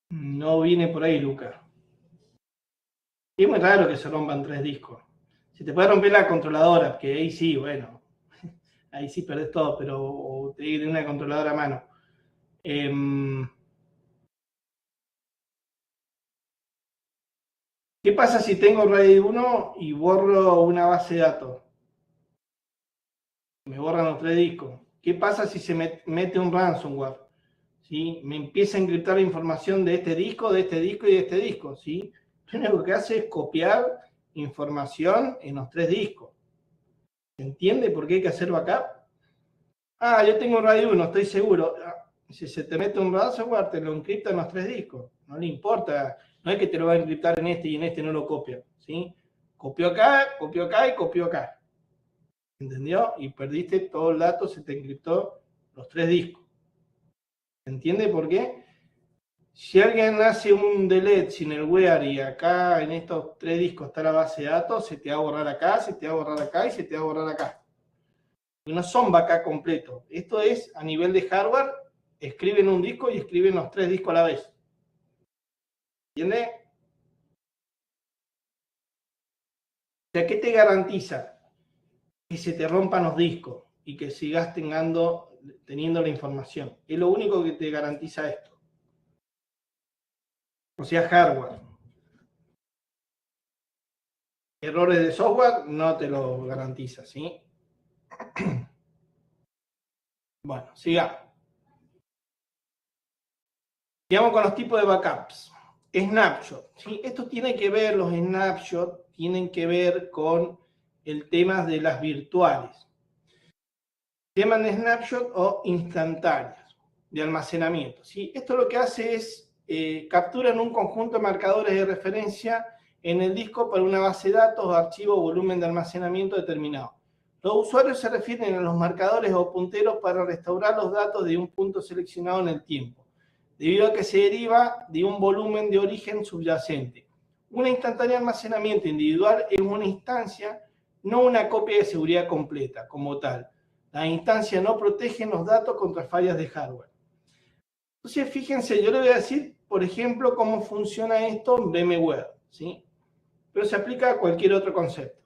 No viene por ahí, Luca. Es muy raro que se rompan 3 discos. Si te puede romper la controladora, que ahí sí, bueno, ahí sí perdés todo, pero te tiene una controladora a mano. ¿Qué pasa si tengo RAID 1 y borro una base de datos? Me borran los 3 discos. ¿Qué pasa si se mete un ransomware? ¿Sí? Me empieza a encriptar la información de este disco, de este disco y de este disco. ¿Sí? Lo único que hace es copiar información en los 3 discos. ¿Se entiende por qué hay que hacer backup? Ah, yo tengo un RAID 1, estoy seguro. Si se te mete un ransomware, te lo encripta en los 3 discos. No le importa. No es que te lo va a encriptar en este y en este no lo copia. ¿Sí? Copió acá y copió acá. ¿Entendió? Y perdiste todo el dato, se te encriptó los 3 discos. ¿Entiende por qué? Si alguien hace un delete sin el where y acá en estos 3 discos está la base de datos, se te va a borrar acá, se te va a borrar acá y se te va a borrar acá. Y no son backup completos. Esto es a nivel de hardware, escriben un disco y escriben los 3 discos a la vez. ¿Entiende? O sea, ¿qué te garantiza? Que se te rompan los discos y que sigas teniendo la información. Es lo único que te garantiza esto. O sea, hardware. Errores de software no te lo garantiza, ¿sí? Bueno, sigamos. Sigamos con los tipos de backups. Snapshot, ¿sí? Esto tiene que ver, los snapshots tienen que ver con el tema de las virtuales. Se llaman snapshot o instantáneas de almacenamiento, ¿sí? Esto lo que hace es capturan un conjunto de marcadores de referencia en el disco para una base de datos, archivo o volumen de almacenamiento determinado. Los usuarios se refieren a los marcadores o punteros para restaurar los datos de un punto seleccionado en el tiempo, debido a que se deriva de un volumen de origen subyacente. Una instantánea de almacenamiento individual es una instancia, no una copia de seguridad completa como tal. Las instancias no protegen los datos contra fallas de hardware. Entonces, fíjense, yo le voy a decir, por ejemplo, cómo funciona esto en VMware, ¿sí? Pero se aplica a cualquier otro concepto.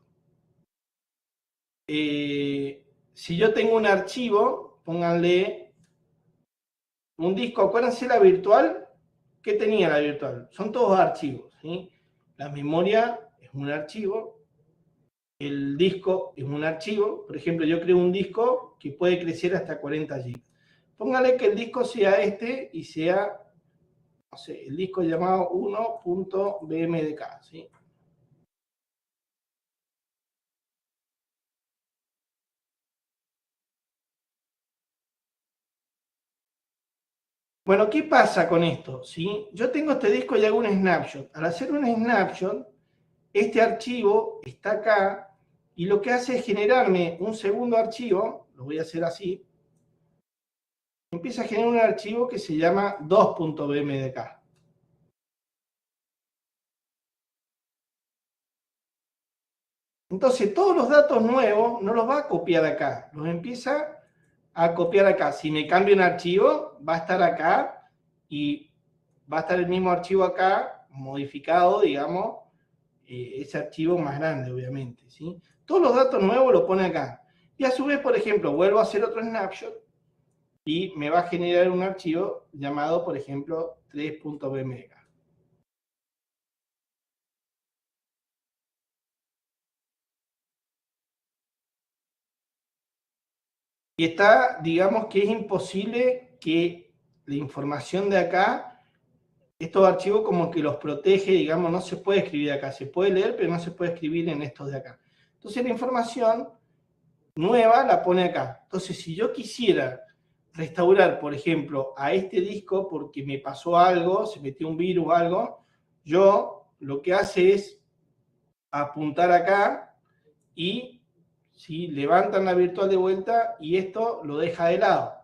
Si yo tengo un archivo, pónganle un disco, acuérdense la virtual, ¿qué tenía la virtual? Son todos archivos, ¿sí? La memoria es un archivo, el disco es un archivo, por ejemplo, yo creo un disco que puede crecer hasta 40 GB. Póngale que el disco sea este y sea, no sé, el disco llamado 1.bmdk, ¿sí? Bueno, ¿qué pasa con esto? ¿Sí? Yo tengo este disco y hago un snapshot. Al hacer un snapshot, este archivo está acá y lo que hace es generarme un segundo archivo, lo voy a hacer así, empieza a generar un archivo que se llama 2.bmdk. Entonces, todos los datos nuevos no los va a copiar acá, los empieza a copiar acá. Si me cambio un archivo, va a estar acá y va a estar el mismo archivo acá, modificado, digamos, ese archivo más grande, obviamente, ¿sí? Todos los datos nuevos los pone acá. Y a su vez, por ejemplo, vuelvo a hacer otro snapshot y me va a generar un archivo llamado, por ejemplo, 3.bmdk. Y está, digamos que es imposible que la información de acá, estos archivos como que los protege, digamos, no se puede escribir acá, se puede leer, pero no se puede escribir en estos de acá. Entonces la información nueva la pone acá. Entonces, si yo quisiera restaurar, por ejemplo, a este disco porque me pasó algo, se metió un virus o algo, yo lo que hace es apuntar acá y ¿sí? Levantan la virtual de vuelta y esto lo deja de lado.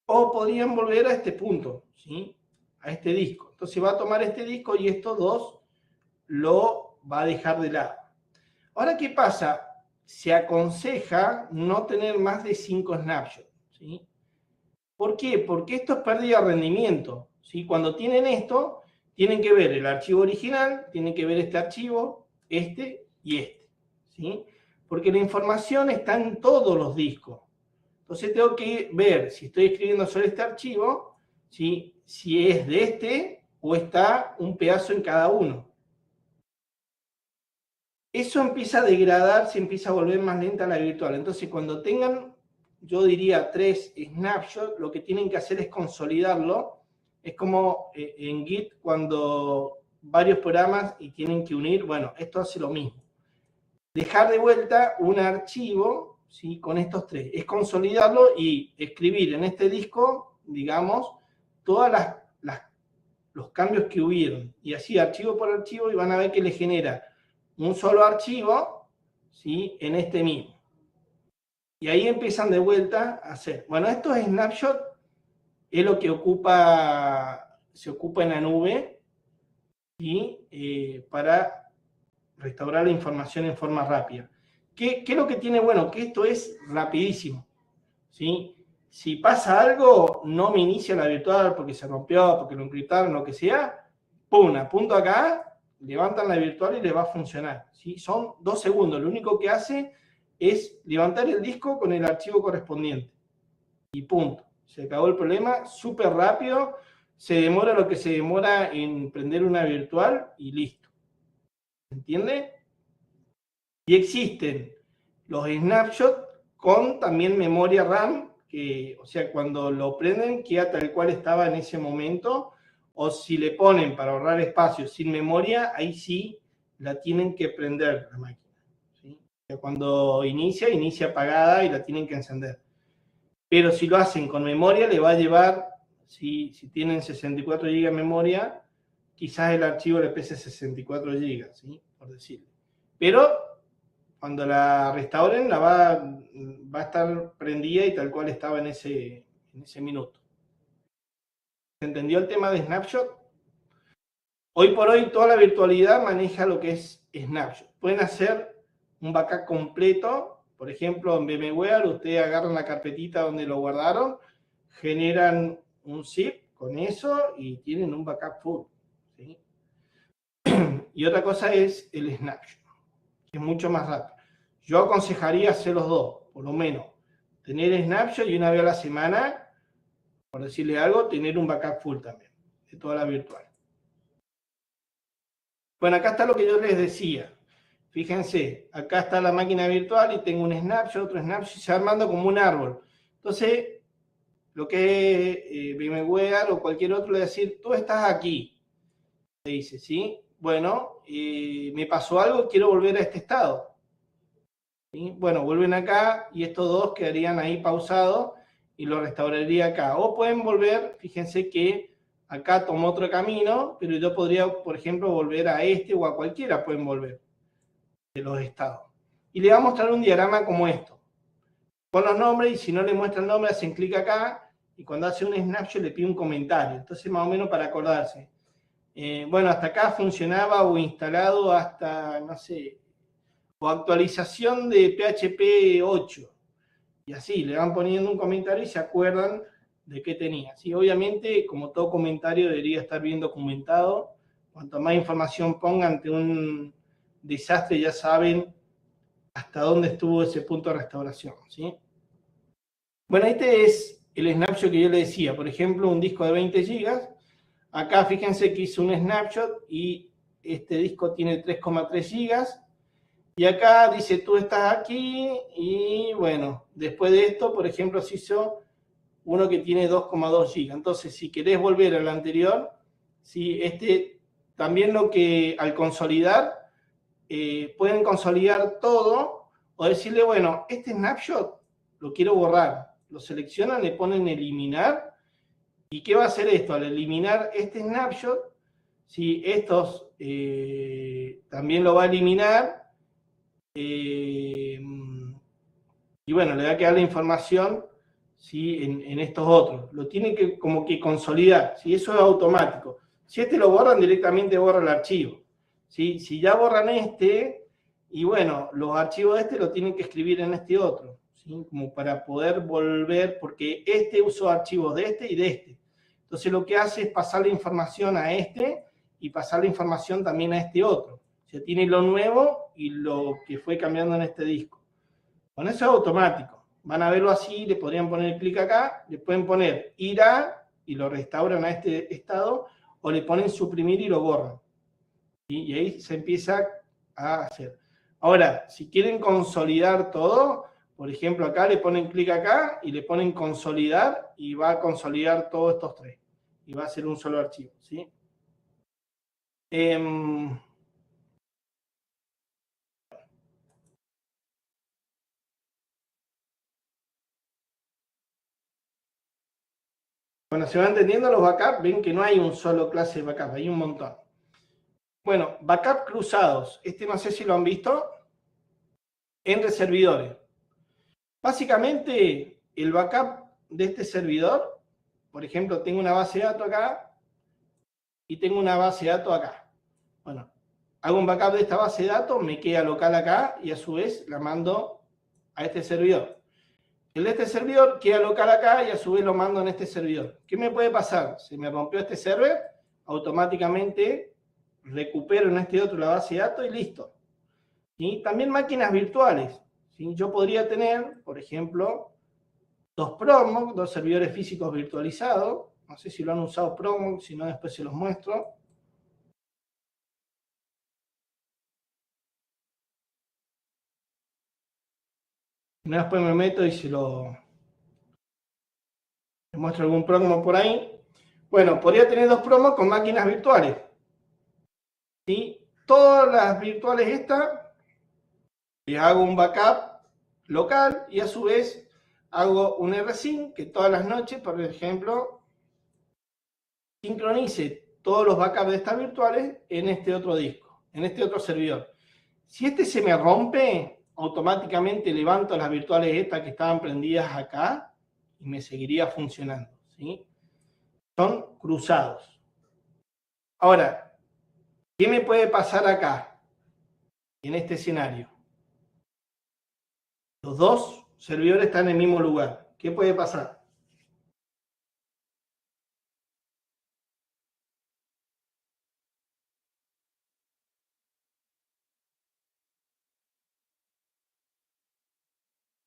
O podrían volver a este punto, ¿sí? A este disco. Entonces va a tomar este disco y estos dos lo va a dejar de lado. Ahora, ¿qué pasa? Se aconseja no tener más de 5 snapshots, ¿sí? ¿Por qué? Porque esto es pérdida de rendimiento, ¿sí? Cuando tienen esto, tienen que ver el archivo original, tienen que ver este archivo, este y este, ¿sí? Porque la información está en todos los discos. Entonces tengo que ver si estoy escribiendo sobre este archivo, ¿sí? Si es de este o está un pedazo en cada uno. eso empieza a degradar, se empieza a volver más lenta la virtual. Entonces, cuando tengan, yo diría 3 snapshots, lo que tienen que hacer es consolidarlo. Es como en Git cuando varios programas y tienen que unir, bueno, esto hace lo mismo. Dejar de vuelta un archivo, ¿sí? Con estos 3. Es consolidarlo y escribir en este disco, digamos, todos los cambios que hubieron. Y así, archivo por archivo, y van a ver que le genera un solo archivo, ¿sí? En este mismo. Y ahí empiezan de vuelta a hacer. Bueno, estos snapshots es lo que se ocupa en la nube, ¿sí? Para restaurar la información en forma rápida. ¿Qué es lo que tiene bueno? Que esto es rapidísimo, ¿sí? Si pasa algo, no me inicia la virtual porque se rompió, porque lo encriptaron, lo que sea, pum, apunto acá, levantan la virtual y les va a funcionar, ¿sí? Son 2 segundos, lo único que hace es levantar el disco con el archivo correspondiente y punto. Se acabó el problema, súper rápido, se demora lo que se demora en prender una virtual y listo. ¿Se entiende? Y existen los snapshots con también memoria RAM, que, o sea, cuando lo prenden queda tal cual estaba en ese momento, o si le ponen para ahorrar espacio sin memoria, ahí sí la tienen que prender la máquina, ¿sí? O sea, cuando inicia apagada y la tienen que encender. Pero si lo hacen con memoria, le va a llevar, si tienen 64 GB de memoria, quizás el archivo le pese 64 GB, ¿sí? Por decirlo. Pero cuando la restauren, va a estar prendida y tal cual estaba en ese minuto. ¿Se entendió el tema de Snapshot? Hoy por hoy toda la virtualidad maneja lo que es Snapshot. Pueden hacer un backup completo, por ejemplo en VMware, ustedes agarran la carpetita donde lo guardaron, generan un zip con eso y tienen un backup full, ¿sí? Y otra cosa es el Snapshot, que es mucho más rápido. Yo aconsejaría hacer los dos, por lo menos. Tener Snapshot y una vez a la semana, por decirle algo, tener un backup full también, de toda la virtual. Bueno, acá está lo que yo les decía. Fíjense, acá está la máquina virtual y tengo un snapshot, otro snapshot, y se va armando como un árbol. Entonces, lo que es VMware o cualquier otro le va a decir, tú estás aquí. Le dice, ¿sí? Bueno, me pasó algo, quiero volver a este estado. ¿Sí? Bueno, vuelven acá y estos dos quedarían ahí pausados y lo restauraría acá. O pueden volver, fíjense que acá tomó otro camino, pero yo podría, por ejemplo, volver a este o a cualquiera, pueden volver de los estados. Y le va a mostrar un diagrama como esto, con los nombres, y si no le muestra el nombre, hacen clic acá, y cuando hace un snapshot le pide un comentario. Entonces, más o menos para acordarse. Bueno, hasta acá funcionaba o instalado hasta, no sé, o actualización de PHP 8. Y así, le van poniendo un comentario y se acuerdan de qué tenía. Sí, obviamente, como todo comentario, debería estar bien documentado. Cuanto más información pongan ante un desastre, ya saben hasta dónde estuvo ese punto de restauración, ¿sí? Bueno, este es el snapshot que yo le decía. Por ejemplo, un disco de 20 GB. Acá fíjense que hice un snapshot y este disco tiene 3,3 GB. Y acá dice, tú estás aquí, y bueno, después de esto, por ejemplo, se hizo uno que tiene 2,2 GB. Entonces, si querés volver al anterior, ¿sí? También lo que al consolidar, pueden consolidar todo o decirle, bueno, este snapshot lo quiero borrar. Lo seleccionan, le ponen eliminar. ¿Y qué va a hacer esto? Al eliminar este snapshot, ¿sí? Estos también lo va a eliminar. Y bueno, le va a quedar la información, ¿sí? en estos otros. Lo tiene que como que consolidar, ¿sí? Eso es automático. Si este lo borran, directamente borra el archivo, ¿sí? Si ya borran este, y bueno, los archivos de este lo tienen que escribir en este otro, ¿sí? Como para poder volver, porque este usó archivos de este y de este. Entonces lo que hace es pasar la información a este y pasar la información también a este otro. O sea, tiene lo nuevo y lo que fue cambiando en este disco. Con eso es automático. Van a verlo así, le podrían poner clic acá, le pueden poner ir a y lo restauran a este estado, o le ponen suprimir y lo borran. Y ahí se empieza a hacer. Ahora, si quieren consolidar todo, por ejemplo, acá le ponen clic acá y le ponen consolidar y va a consolidar todos estos tres. Y va a ser un solo archivo, ¿sí? Bueno, se va entendiendo los backups, ven que no hay un solo clase de backup, hay un montón. Bueno, backup cruzados. Este no sé si lo han visto. Entre servidores. Básicamente, el backup de este servidor, por ejemplo, tengo una base de datos acá y tengo una base de datos acá. Bueno, hago un backup de esta base de datos, me queda local acá y a su vez la mando a este servidor. El de este servidor queda local acá y a su vez lo mando en este servidor. ¿Qué me puede pasar? Se me rompió este server, automáticamente recupero en este otro la base de datos y listo. Y también máquinas virtuales. ¿Sí? Yo podría tener, por ejemplo, dos Promox, dos servidores físicos virtualizados. No sé si lo han usado Promox, si no después se los muestro. Después me meto y se lo muestro algún Promox por ahí. Bueno, podría tener dos Promox con máquinas virtuales. ¿Sí? Todas las virtuales estas, les hago un backup local y a su vez hago un rsync que todas las noches, por ejemplo, sincronice todos los backups de estas virtuales en este otro disco, en este otro servidor. Si este se me rompe, automáticamente levanto las virtuales estas que estaban prendidas acá y me seguiría funcionando, ¿sí? Son cruzados. Ahora, ¿qué me puede pasar acá, en este escenario? Los dos servidores están en el mismo lugar. ¿Qué puede pasar?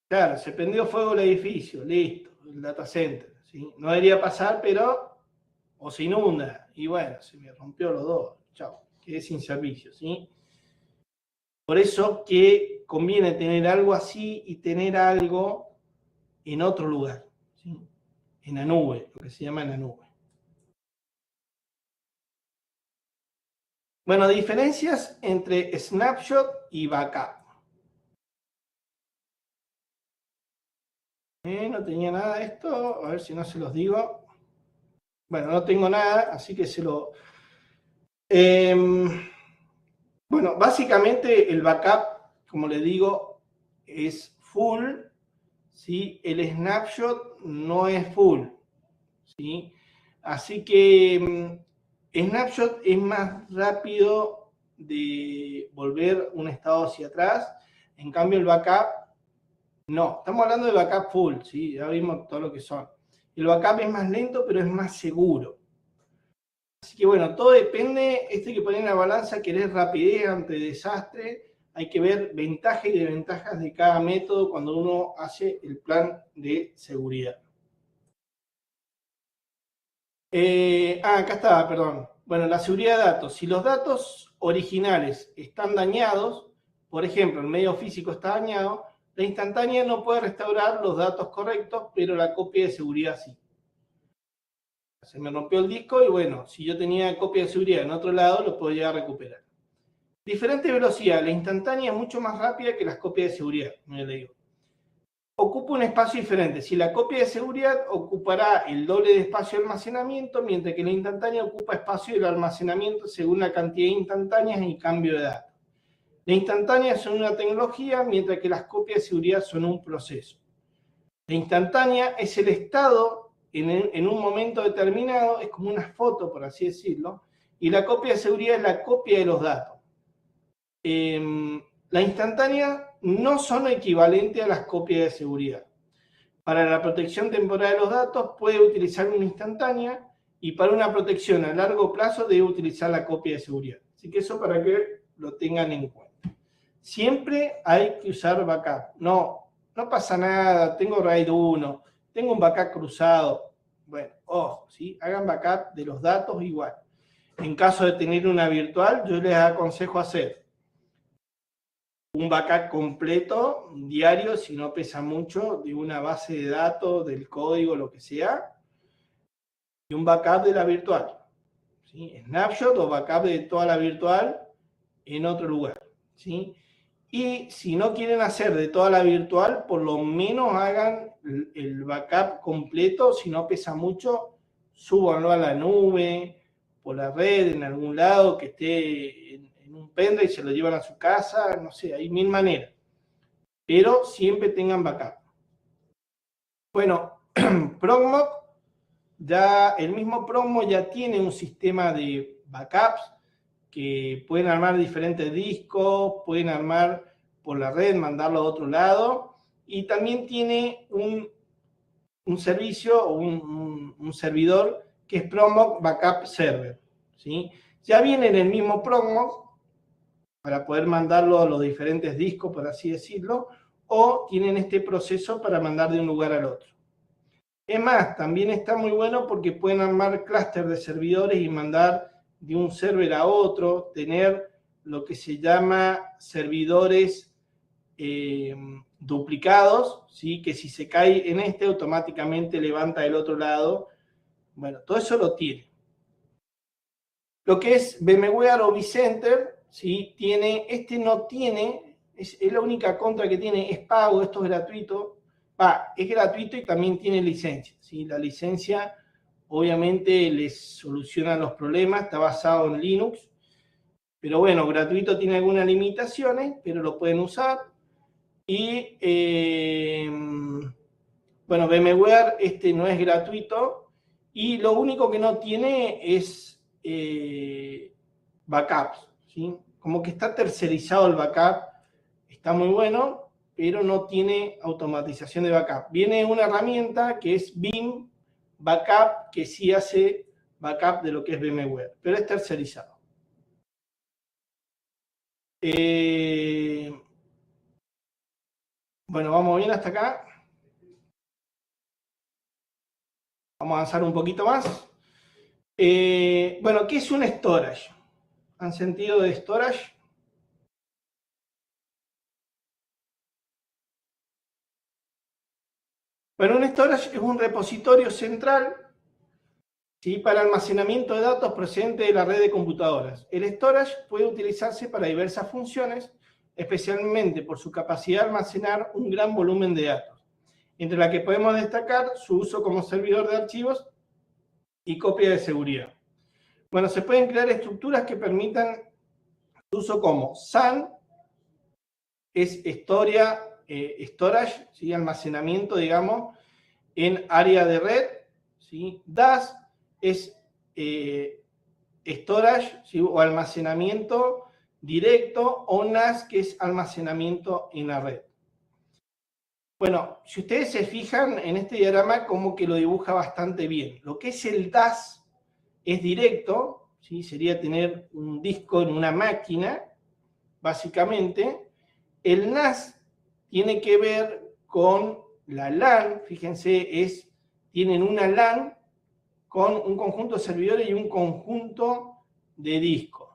Claro, se prendió fuego el edificio, listo, el data center, ¿sí? No debería pasar, pero o se inunda, y bueno, se me rompió los dos, chao, quedé sin servicio, ¿sí? Por eso que conviene tener algo así y tener algo en otro lugar, ¿sí? En la nube, lo que se llama en la nube. Bueno, diferencias entre snapshot y backup. No tenía nada de esto, a ver si no se los digo. Bueno, no tengo nada, así que se lo... bueno, básicamente el backup, como le digo, es full, ¿sí? El snapshot no es full, ¿sí? Así que snapshot es más rápido de volver un estado hacia atrás, en cambio el backup no. Estamos hablando de backup full, ¿sí? Ya vimos todo lo que son. El backup es más lento, pero es más seguro. Así que bueno, todo depende, esto hay que poner en la balanza, querer rapidez ante desastre, hay que ver ventajas y desventajas de cada método cuando uno hace el plan de seguridad. Acá estaba, perdón. Bueno, la seguridad de datos. Si los datos originales están dañados, por ejemplo, el medio físico está dañado, la instantánea no puede restaurar los datos correctos, pero la copia de seguridad sí. Se me rompió el disco y bueno, si yo tenía copia de seguridad en otro lado, lo podía recuperar. Diferente velocidad. La instantánea es mucho más rápida que las copias de seguridad, me le digo. Ocupa un espacio diferente. Si la copia de seguridad ocupará el doble de espacio de almacenamiento, mientras que la instantánea ocupa espacio del almacenamiento según la cantidad de instantáneas y cambio de datos. La instantánea son una tecnología, mientras que las copias de seguridad son un proceso. La instantánea es el estado en un momento determinado, es como una foto, por así decirlo, y la copia de seguridad es la copia de los datos. La instantánea no son equivalentes a las copias de seguridad. Para la protección temporal de los datos puede utilizar una instantánea y para una protección a largo plazo debe utilizar la copia de seguridad. Así que eso para que lo tengan en cuenta. Siempre hay que usar backup. No pasa nada, tengo RAID 1, tengo un backup cruzado. Bueno, ojo, ¿sí? Hagan backup de los datos igual. En caso de tener una virtual, yo les aconsejo hacer un backup completo, diario, si no pesa mucho, de una base de datos, del código, lo que sea, y un backup de la virtual. ¿Sí? Snapshot o backup de toda la virtual en otro lugar. ¿Sí? Y si no quieren hacer de toda la virtual, por lo menos hagan el backup completo, si no pesa mucho, súbanlo a la nube, por la red, en algún lado, que esté en un pendrive y se lo llevan a su casa, no sé, hay mil maneras. Pero siempre tengan backup. Bueno, Progmok, ya el mismo Progmok ya tiene un sistema de backups que pueden armar diferentes discos, pueden armar por la red, mandarlo a otro lado, y también tiene un servicio o un servidor que es Progmok Backup Server. ¿Sí? Ya viene en el mismo Progmok para poder mandarlo a los diferentes discos, por así decirlo, o tienen este proceso para mandar de un lugar al otro. Es más, también está muy bueno porque pueden armar clúster de servidores y mandar de un server a otro, tener lo que se llama servidores duplicados, ¿sí? Que si se cae en este, automáticamente levanta el otro lado. Bueno, todo eso lo tiene. Lo que es VMware o vCenter, ¿sí? Este no tiene, es la única contra que tiene, es pago, esto es gratuito. Es gratuito y también tiene licencia, ¿sí? La licencia obviamente les soluciona los problemas, está basado en Linux, pero bueno, gratuito tiene algunas limitaciones, pero lo pueden usar. Y bueno, VMware no es gratuito y lo único que no tiene es backups, ¿sí? Como que está tercerizado el backup, está muy bueno, pero no tiene automatización de backup. Viene una herramienta que es Veeam Backup, que sí hace backup de lo que es VMware, pero es tercerizado. Bueno, vamos bien hasta acá. Vamos a avanzar un poquito más. Bueno, ¿qué es un storage? ¿Han sentido de storage? Bueno, un storage es un repositorio central, ¿sí? Para almacenamiento de datos procedente de la red de computadoras. El storage puede utilizarse para diversas funciones, especialmente por su capacidad de almacenar un gran volumen de datos, entre las que podemos destacar su uso como servidor de archivos y copia de seguridad. Bueno, se pueden crear estructuras que permitan su uso como SAN, es storage, ¿sí? Almacenamiento, digamos, en área de red, ¿sí? DAS es storage, ¿sí? O almacenamiento directo, o NAS, que es almacenamiento en la red. Bueno, si ustedes se fijan en este diagrama, como que lo dibuja bastante bien. Lo que es el DAS es directo, ¿sí? Sería tener un disco en una máquina, básicamente. El NAS tiene que ver con la LAN, fíjense, tienen una LAN con un conjunto de servidores y un conjunto de discos.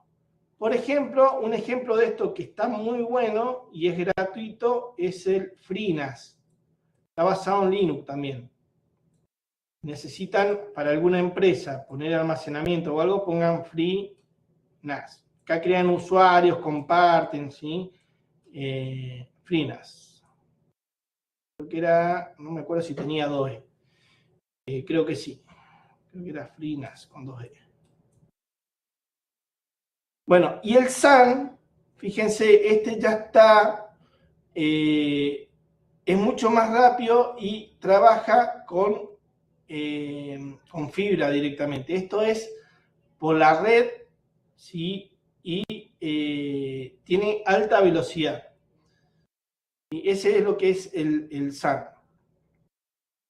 Por ejemplo, un ejemplo de esto que está muy bueno y es gratuito es el FreeNAS. Está basado en Linux también. Necesitan para alguna empresa poner almacenamiento o algo, pongan FreeNAS. Acá crean usuarios, comparten, ¿sí? FreeNAS. Creo que era, no me acuerdo si tenía 2E. Creo que sí. Creo que era FreeNAS con 2E. Bueno, y el SAN, fíjense, ya está, es mucho más rápido y trabaja con fibra directamente. Esto es por la red, ¿sí? Y tiene alta velocidad. Y ese es lo que es el SAN.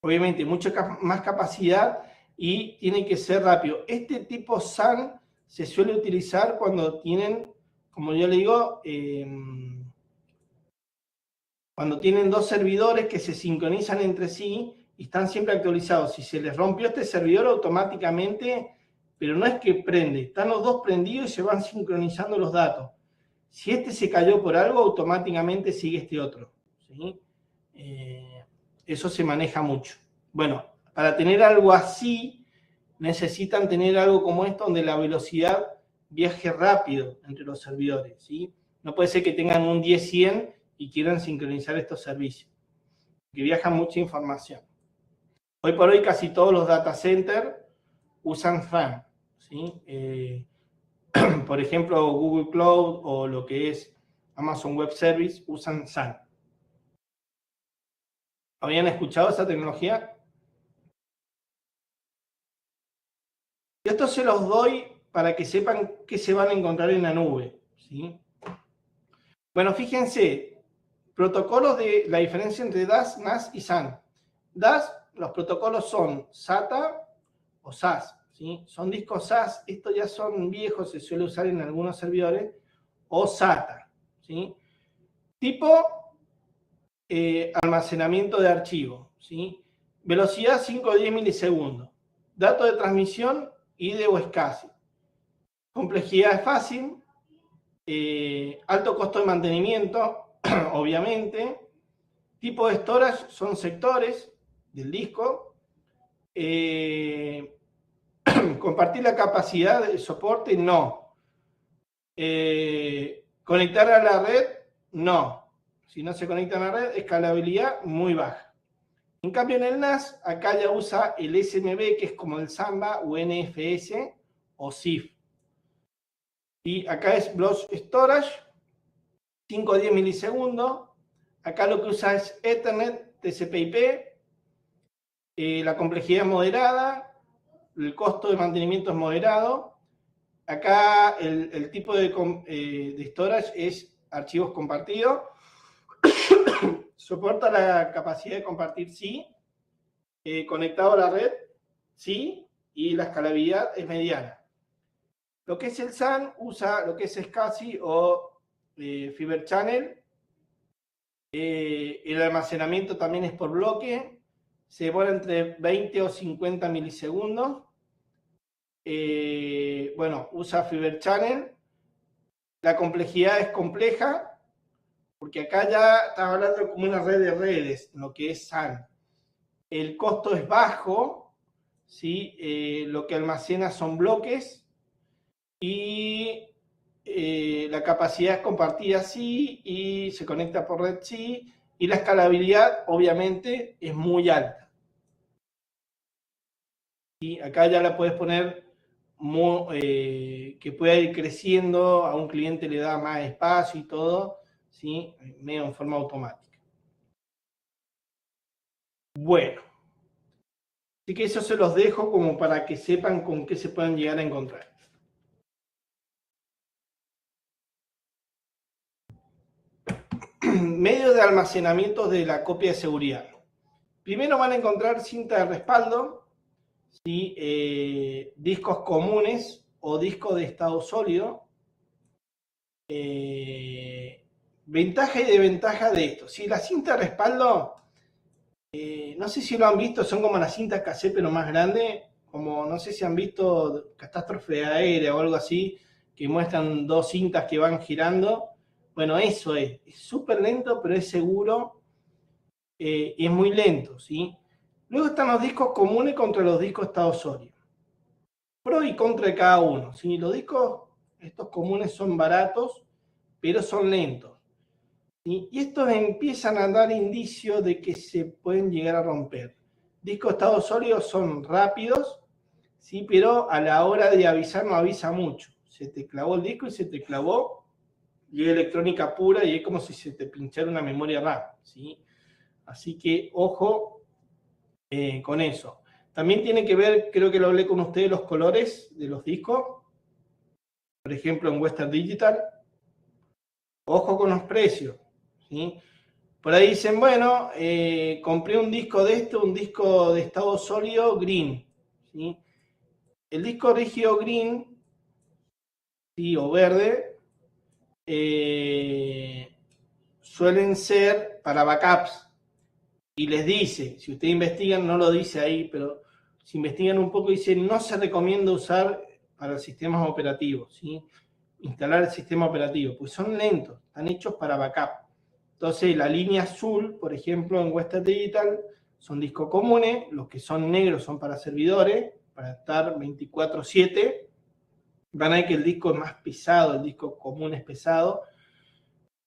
Obviamente, mucha más capacidad y tiene que ser rápido. Este tipo SAN se suele utilizar cuando tienen, como yo le digo, cuando tienen dos servidores que se sincronizan entre sí y están siempre actualizados. Si se les rompió este servidor automáticamente, pero no es que prende, están los dos prendidos y se van sincronizando los datos. Si este se cayó por algo, automáticamente sigue este otro, ¿sí? Eso se maneja mucho. Bueno, para tener algo así, necesitan tener algo como esto, donde la velocidad viaje rápido entre los servidores, ¿sí? No puede ser que tengan un 10-100 y quieran sincronizar estos servicios, que viajan mucha información. Hoy por hoy casi todos los data centers usan SAN, ¿sí? Por ejemplo, Google Cloud o lo que es Amazon Web Service usan SAN. ¿Habían escuchado esa tecnología? Y esto se los doy para que sepan qué se van a encontrar en la nube, ¿sí? Bueno, fíjense, protocolos de la diferencia entre DAS, NAS y SAN. DAS, los protocolos son SATA o SAS, ¿sí? Son discos SAS, estos ya son viejos, se suele usar en algunos servidores, o SATA, ¿sí? Tipo almacenamiento de archivo, ¿sí? Velocidad 5 o 10 milisegundos. Dato de transmisión, IDE o SCSI. Complejidad es fácil. Alto costo de mantenimiento, obviamente. Tipo de storage son sectores del disco. Compartir la capacidad de soporte, no. Conectar a la red, no. Si no se conecta a la red, escalabilidad muy baja. En cambio, en el NAS, acá ya usa el SMB, que es como el Samba o NFS o SIF. Y acá es Block Storage, 5 a 10 milisegundos. Acá lo que usa es Ethernet, TCP/IP. La complejidad es moderada, el costo de mantenimiento es moderado. Acá el tipo de storage es archivos compartidos. Soporta la capacidad de compartir, sí. Conectado a la red, sí. Y la escalabilidad es mediana. Lo que es el SAN usa lo que es SCSI o Fiber Channel. El almacenamiento también es por bloque. Se demora entre 20 o 50 milisegundos. Bueno, usa Fiber Channel. La complejidad es compleja, porque acá ya estamos hablando como una red de redes, lo que es SAN. El costo es bajo, ¿sí? Lo que almacena son bloques. Y la capacidad es compartida, sí, y se conecta por red, sí, y la escalabilidad, obviamente, es muy alta. Y acá ya la puedes poner que pueda ir creciendo, a un cliente le da más espacio y todo, ¿sí? Medio en forma automática. Bueno, así que eso se los dejo como para que sepan con qué se pueden llegar a encontrar. Medios de almacenamiento de la copia de seguridad. Primero van a encontrar cinta de respaldo, ¿sí? Discos comunes o discos de estado sólido. Ventaja y desventaja de esto. Si la cinta de respaldo, no sé si lo han visto, son como las cintas cassette pero más grandes, como no sé si han visto Catástrofe Aérea o algo así, que muestran dos cintas que van girando. Bueno, eso es súper lento, pero es seguro. Es muy lento, ¿sí? Luego están los discos comunes contra los discos estado sólido. Pro y contra de cada uno, ¿sí? Los discos, estos comunes son baratos, pero son lentos, ¿sí? Y estos empiezan a dar indicios de que se pueden llegar a romper. Discos estado sólido son rápidos, ¿sí? Pero a la hora de avisar no avisa mucho. Se te clavó el disco y se te clavó, y es electrónica pura y es como si se te pinchara una memoria RAM, ¿sí? Así que ojo con eso. También tiene que ver, creo que lo hablé con ustedes, los colores de los discos. Por ejemplo, en Western Digital. Ojo con los precios, ¿sí? Por ahí dicen, bueno, compré un disco de esto, un disco de estado sólido green, ¿sí? El disco rígido green, ¿sí? O verde, suelen ser para backups. Y les dice, si ustedes investigan, no lo dice ahí, pero si investigan un poco, dice, no se recomienda usar para sistemas operativos, ¿sí? instalar el sistema operativo, pues son lentos, están hechos para backup. Entonces, la línea azul, por ejemplo, en Western Digital, son discos comunes, los que son negros son para servidores, para estar 24/7. Van a ver que el disco es más pesado, el disco común es pesado.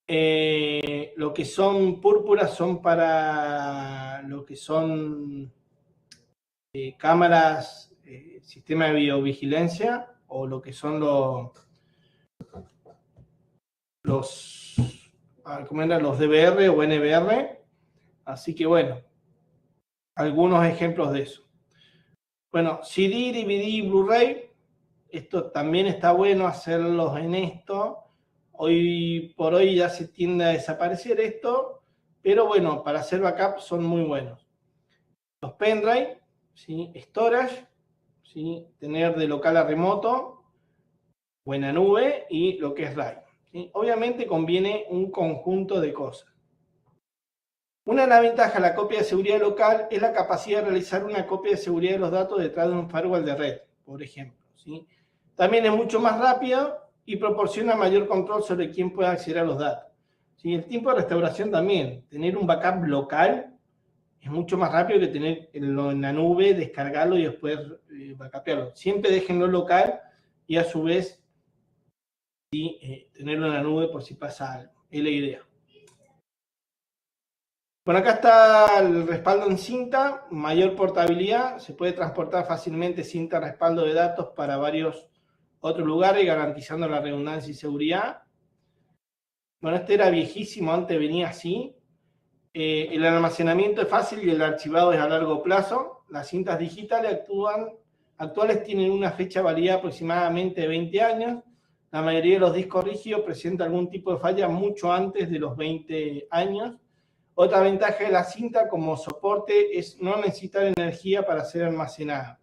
Lo que son púrpuras son para lo que son cámaras, sistema de videovigilancia, o lo que son ¿cómo eran? Los DVR o NVR. Así que bueno, algunos ejemplos de eso. Bueno, CD, DVD, Blu-ray, esto también está bueno hacerlos en esto. Hoy por hoy ya se tiende a desaparecer esto, pero bueno, para hacer backup son muy buenos. Los pendrive, ¿sí? Storage, ¿sí? Tener de local a remoto, buena nube, y lo que es RAID, ¿sí? Obviamente conviene un conjunto de cosas. Una de las ventajas de la copia de seguridad local es la capacidad de realizar una copia de seguridad de los datos detrás de un firewall de red, por ejemplo, ¿sí? También es mucho más rápido y proporciona mayor control sobre quién puede acceder a los datos, ¿sí? El tiempo de restauración también. Tener un backup local es mucho más rápido que tenerlo en la nube, descargarlo y después backupearlo. Siempre déjenlo local y a su vez ¿sí? Tenerlo en la nube por si pasa algo. Es la idea. Bueno, acá está el respaldo en cinta, mayor portabilidad, se puede transportar fácilmente cinta respaldo de datos para varios otros lugares, garantizando la redundancia y seguridad. Bueno, este era viejísimo, antes venía así. El almacenamiento es fácil y el archivado es a largo plazo. Las cintas digitales actuales tienen una fecha de validez aproximadamente de 20 años. La mayoría de los discos rígidos presenta algún tipo de falla mucho antes de los 20 años. Otra ventaja de la cinta como soporte es no necesitar energía para ser almacenada.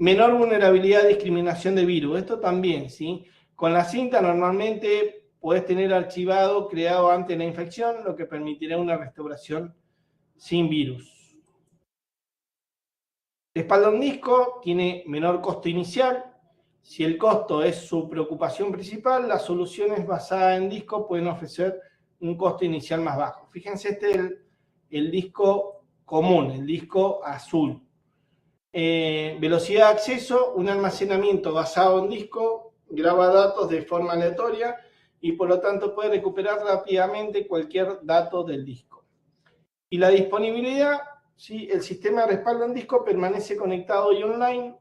Menor vulnerabilidad a discriminación de virus. Esto también, ¿sí? Con la cinta normalmente puedes tener archivado creado antes de la infección, lo que permitirá una restauración sin virus. Respaldo en disco tiene menor costo inicial. Si el costo es su preocupación principal, las soluciones basadas en disco pueden ofrecer un costo inicial más bajo. Fíjense, este es el disco común, el disco azul. Velocidad de acceso, un almacenamiento basado en disco, graba datos de forma aleatoria y por lo tanto puede recuperar rápidamente cualquier dato del disco. Y la disponibilidad, ¿sí? El sistema de respaldo en disco permanece conectado y online,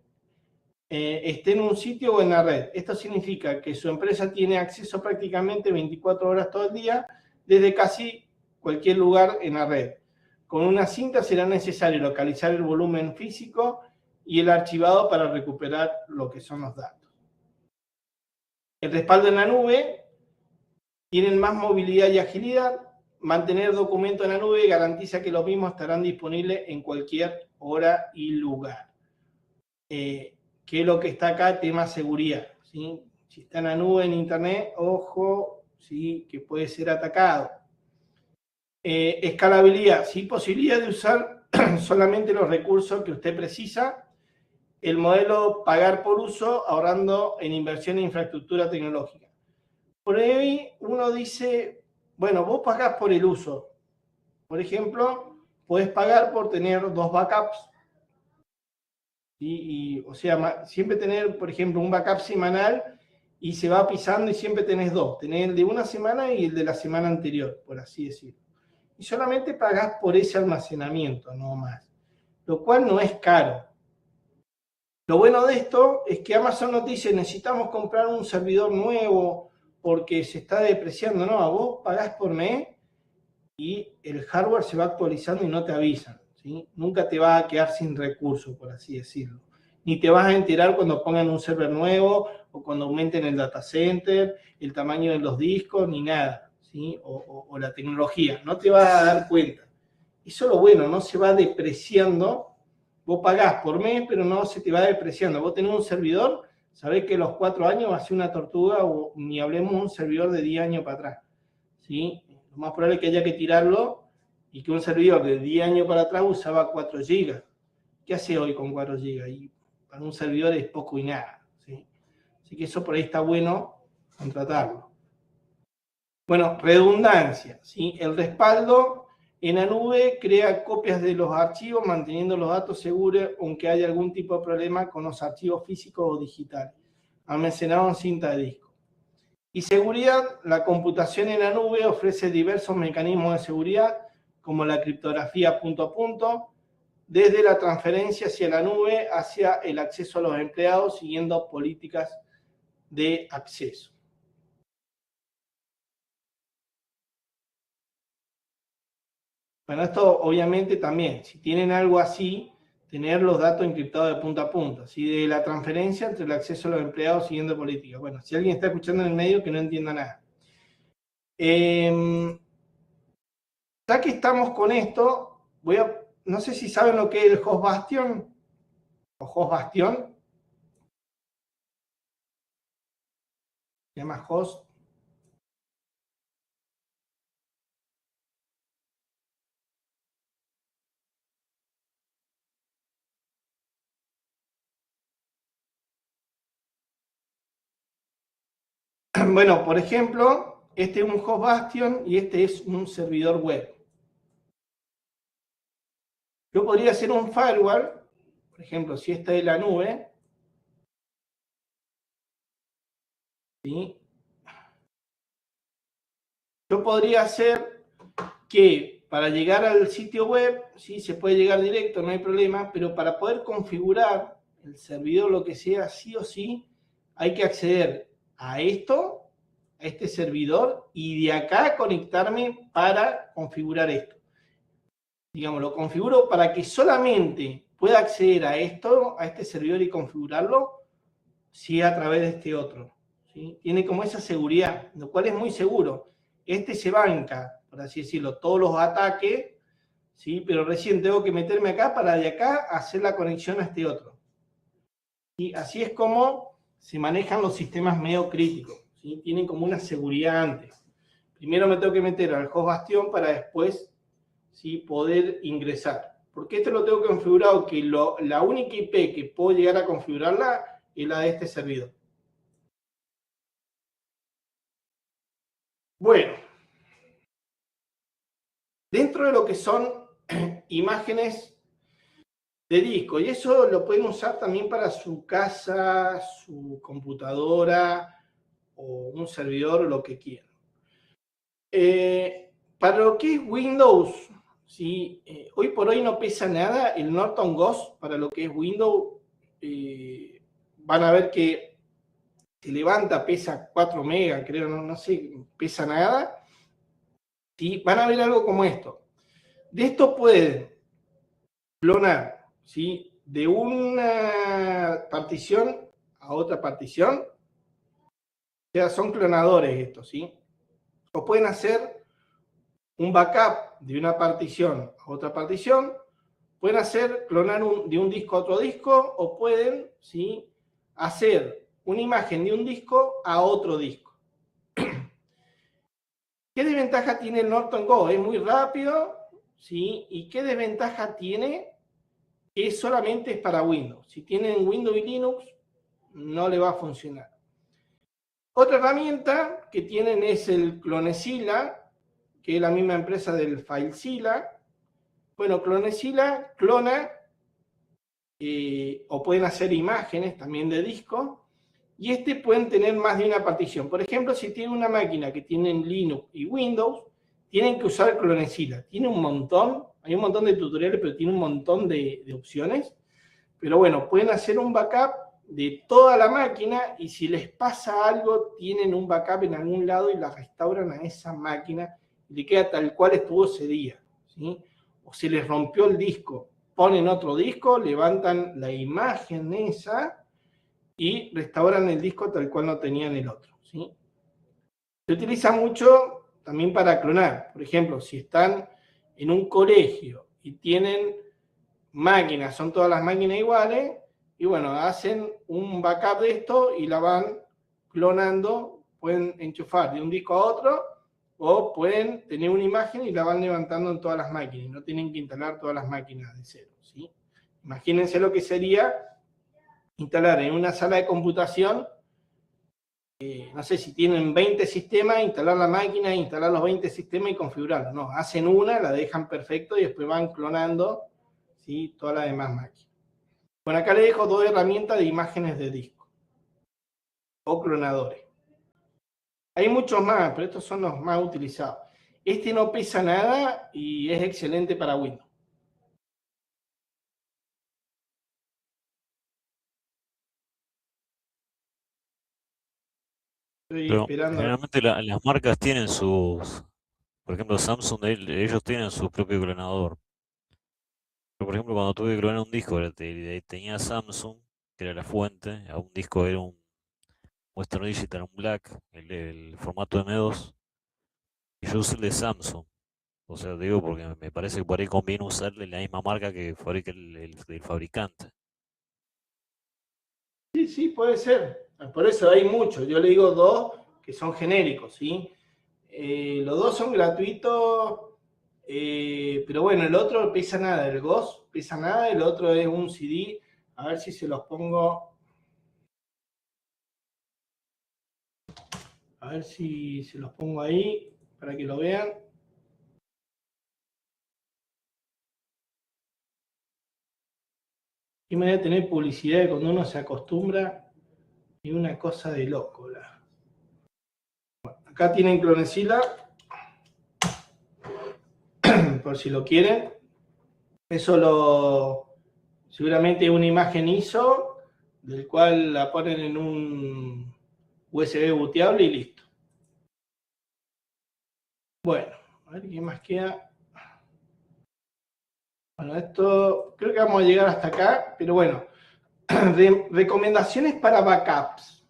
esté en un sitio o en la red. Esto significa que su empresa tiene acceso prácticamente 24 horas todo el día, desde casi cualquier lugar en la red. Con una cinta será necesario localizar el volumen físico y el archivado para recuperar lo que son los datos. El respaldo en la nube tiene más movilidad y agilidad. Mantener documentos en la nube garantiza que los mismos estarán disponibles en cualquier hora y lugar. ¿Qué es lo que está acá? Tema seguridad, ¿sí? Si está en la nube, en internet, ojo, ¿sí? Que puede ser atacado. Escalabilidad, ¿sí? Posibilidad de usar solamente los recursos que usted precisa. El modelo pagar por uso, ahorrando en inversión en infraestructura tecnológica. Por ahí uno dice, bueno, vos pagás por el uso. Por ejemplo, podés pagar por tener 2 backups. O sea, siempre tener, por ejemplo, un backup semanal y se va pisando y siempre tenés 2. Tenés el de una semana y el de la semana anterior, por así decirlo. Y solamente pagás por ese almacenamiento, no más. Lo cual no es caro. Lo bueno de esto es que Amazon nos dice, necesitamos comprar un servidor nuevo porque se está depreciando. No, vos pagás por mes y el hardware se va actualizando y no te avisan. ¿Sí? Nunca te va a quedar sin recursos, por así decirlo. Ni te vas a enterar cuando pongan un server nuevo o cuando aumenten el data center, el tamaño de los discos, ni nada, ¿sí? O la tecnología. No te vas a dar cuenta. Eso es lo bueno, no se va depreciando. Vos pagás por mes, pero no se te va depreciando. Vos tenés un servidor, sabés que los 4 años va a ser una tortuga, o ni hablemos un servidor de 10 años para atrás. ¿Sí? Lo más probable es que haya que tirarlo y que un servidor de 10 años para atrás usaba 4 GB. ¿Qué hace hoy con 4 GB? Y para un servidor es poco y nada, ¿sí? Así que eso por ahí está bueno contratarlo. Bueno, redundancia, ¿sí? El respaldo en la nube crea copias de los archivos manteniendo los datos seguros aunque haya algún tipo de problema con los archivos físicos o digitales, almacenados en cinta de disco. Y seguridad, la computación en la nube ofrece diversos mecanismos de seguridad, como la criptografía punto a punto, desde la transferencia hacia la nube hacia el acceso a los empleados, siguiendo políticas de acceso. Bueno, esto obviamente también, si tienen algo así, tener los datos encriptados de punta a punta, ¿sí? De la transferencia entre el acceso a los empleados siguiendo políticas. Bueno, si alguien está escuchando en el medio que no entienda nada. Ya que estamos con esto, no sé si saben lo que es el host bastion o host bastión. Se llama host. Bueno, por ejemplo, este es un host bastion y este es un servidor web. Yo podría hacer un firewall, por ejemplo, si esta es la nube, ¿sí? Yo podría hacer que para llegar al sitio web, ¿sí? Se puede llegar directo, no hay problema, pero para poder configurar el servidor, lo que sea, sí o sí, hay que acceder a esto, a este servidor, y de acá conectarme para configurar esto. Digamos, lo configuro para que solamente pueda acceder a esto, a este servidor y configurarlo, sí a través de este otro, ¿sí? Tiene como esa seguridad, lo cual es muy seguro. Este se banca, por así decirlo, todos los ataques, ¿sí? Pero recién tengo que meterme acá para de acá hacer la conexión a este otro. Y así es como se manejan los sistemas medio críticos, ¿sí? Tienen como una seguridad antes. Primero me tengo que meter al host bastión para después, ¿sí? Poder ingresar. Porque esto lo tengo configurado que la única IP que puedo llegar a configurarla es la de este servidor. Bueno, dentro de lo que son imágenes de disco, y eso lo pueden usar también para su casa, su computadora o un servidor, lo que quieran. Para lo que es Windows, ¿sí? Hoy por hoy no pesa nada. El Norton Ghost, para lo que es Windows, van a ver que se levanta, pesa 4 megas, creo, no sé, pesa nada. ¿Sí? Van a ver algo como esto. De esto pueden clonar, ¿sí? De una partición a otra partición. O sea, son clonadores estos, ¿sí? O pueden hacer un backup de una partición a otra partición. Pueden hacer clonar de un disco a otro disco, o pueden, ¿sí? Hacer una imagen de un disco a otro disco. ¿Qué desventaja tiene el Norton Go? Es muy rápido, ¿sí? ¿Y qué desventaja tiene? Que solamente es para Windows. Si tienen Windows y Linux, no le va a funcionar. Otra herramienta que tienen es el Clonezilla, que es la misma empresa del FileZilla. Bueno, Clonezilla clona, o pueden hacer imágenes también de disco, y pueden tener más de una partición. Por ejemplo, si tienen una máquina que tienen Linux y Windows, tienen que usar Clonezilla. Tiene un montón, hay un montón de tutoriales, pero tiene un montón de opciones. Pero bueno, pueden hacer un backup de toda la máquina, y si les pasa algo, tienen un backup en algún lado y la restauran a esa máquina y le queda tal cual estuvo ese día, ¿sí? O se les rompió el disco, ponen otro disco, levantan la imagen esa y restauran el disco tal cual no tenían el otro, ¿sí? Se utiliza mucho también para clonar. Por ejemplo, si están en un colegio y tienen máquinas, son todas las máquinas iguales, y bueno, hacen un backup de esto y la van clonando, pueden enchufar de un disco a otro, o pueden tener una imagen y la van levantando en todas las máquinas, no tienen que instalar todas las máquinas de cero, ¿sí? Imagínense lo que sería instalar en una sala de computación, no sé si tienen 20 sistemas, instalar la máquina, instalar los 20 sistemas y configurarlos. No, hacen una, la dejan perfecto y después van clonando, ¿sí?, todas las demás máquinas. Bueno, acá les dejo 2 herramientas de imágenes de disco o clonadores. Hay muchos más, pero estos son los más utilizados. Este no pesa nada y es excelente para Windows. Estoy Pero esperando. generalmente las marcas tienen sus, por ejemplo Samsung, ellos tienen su propio clonador. Yo, por ejemplo, cuando tuve que clonar un disco, tenía Samsung, que era la fuente, a un disco era un Western Digital, un Black, el formato M2, y yo usé el de Samsung. O sea, digo, porque me parece que por ahí conviene usarle la misma marca que fabrica el fabricante. Sí, sí, puede ser. Por eso hay muchos. Yo le digo 2 que son genéricos, ¿sí? Los 2 son gratuitos, pero bueno, el otro pesa nada. El Ghost pesa nada, el otro es un CD. A ver si se los pongo. A ver si se los pongo ahí para que lo vean. Y me voy a tener publicidad de cuando uno se acostumbra y una cosa de loco. Bueno, acá tienen Clonezilla, por si lo quieren. Eso seguramente es una imagen ISO, del cual la ponen en un USB booteable y listo. Bueno, a ver qué más queda. Bueno, esto creo que vamos a llegar hasta acá, pero bueno, recomendaciones para backups.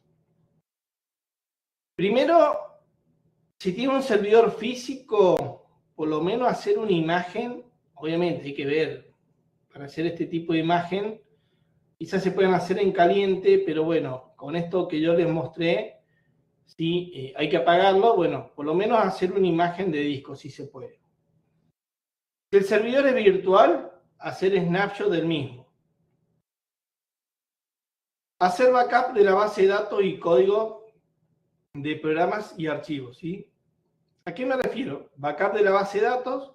Primero, si tiene un servidor físico, por lo menos hacer una imagen, obviamente hay que ver, para hacer este tipo de imagen, quizás se pueden hacer en caliente, pero bueno, con esto que yo les mostré, si hay que apagarlo, bueno, por lo menos hacer una imagen de disco, si se puede. Si el servidor es virtual, hacer snapshot del mismo. Hacer backup de la base de datos y código de programas y archivos, ¿sí? ¿A qué me refiero? Backup de la base de datos,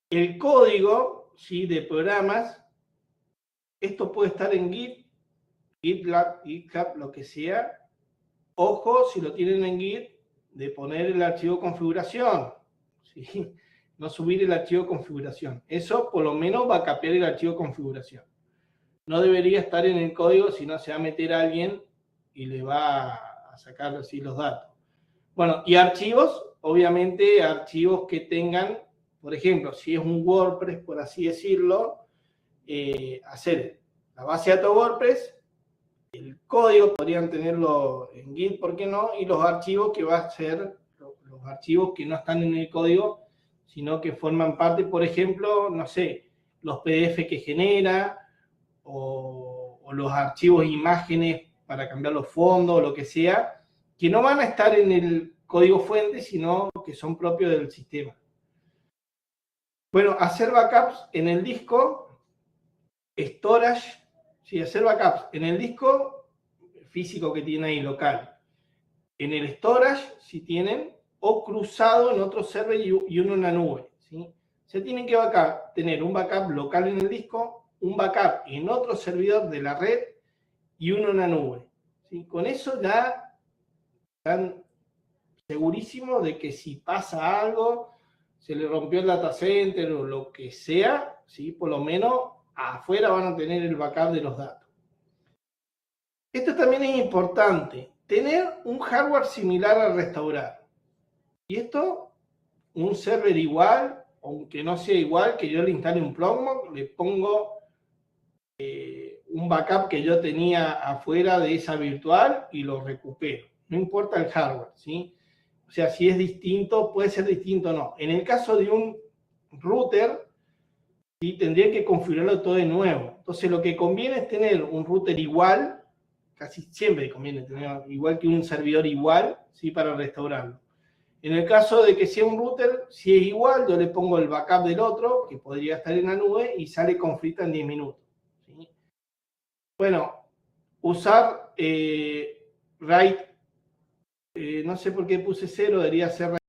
el código, ¿sí?, de programas. Esto puede estar en Git, GitLab, GitHub, lo que sea. Ojo, si lo tienen en Git, de poner el archivo configuración, ¿sí? No subir el archivo configuración. Eso por lo menos va a capear el archivo configuración. No debería estar en el código, si no se va a meter a alguien y le va a sacar así los datos. Bueno, y archivos, obviamente archivos que tengan, por ejemplo, si es un WordPress, por así decirlo, hacer la base de datos WordPress, el código podrían tenerlo en Git, ¿por qué no? Y los archivos que va a ser, los archivos que no están en el código, sino que forman parte, por ejemplo, no sé, los PDF que genera, o los archivos imágenes para cambiar los fondos, o lo que sea, que no van a estar en el código fuente, sino que son propios del sistema. Bueno, hacer backups en el disco, storage, sí, hacer backups en el disco físico que tiene ahí, local. En el storage, si tienen, o cruzado en otro server y uno en la nube, ¿sí? Se tienen que tener un backup local en el disco, un backup en otro servidor de la red y uno en la nube, ¿sí? Con eso ya están segurísimos de que si pasa algo, se le rompió el data center o lo que sea, ¿sí?, por lo menos afuera van a tener el backup de los datos. Esto también es importante, tener un hardware similar al restaurar. Y esto, un server igual, aunque no sea igual, que yo le instale un Proxmox, le pongo un backup que yo tenía afuera de esa virtual y lo recupero. No importa el hardware, ¿sí? O sea, si es distinto, puede ser distinto o no. En el caso de un router, ¿sí?, tendría que configurarlo todo de nuevo. Entonces, lo que conviene es tener un router igual, casi siempre conviene tener igual que un servidor igual, ¿sí?, para restaurarlo. En el caso de que sea un router, si es igual, yo le pongo el backup del otro, que podría estar en la nube, y sale conflicto en 10 minutos. ¿Sí? Bueno, usar RAID, no sé por qué puse 0, debería ser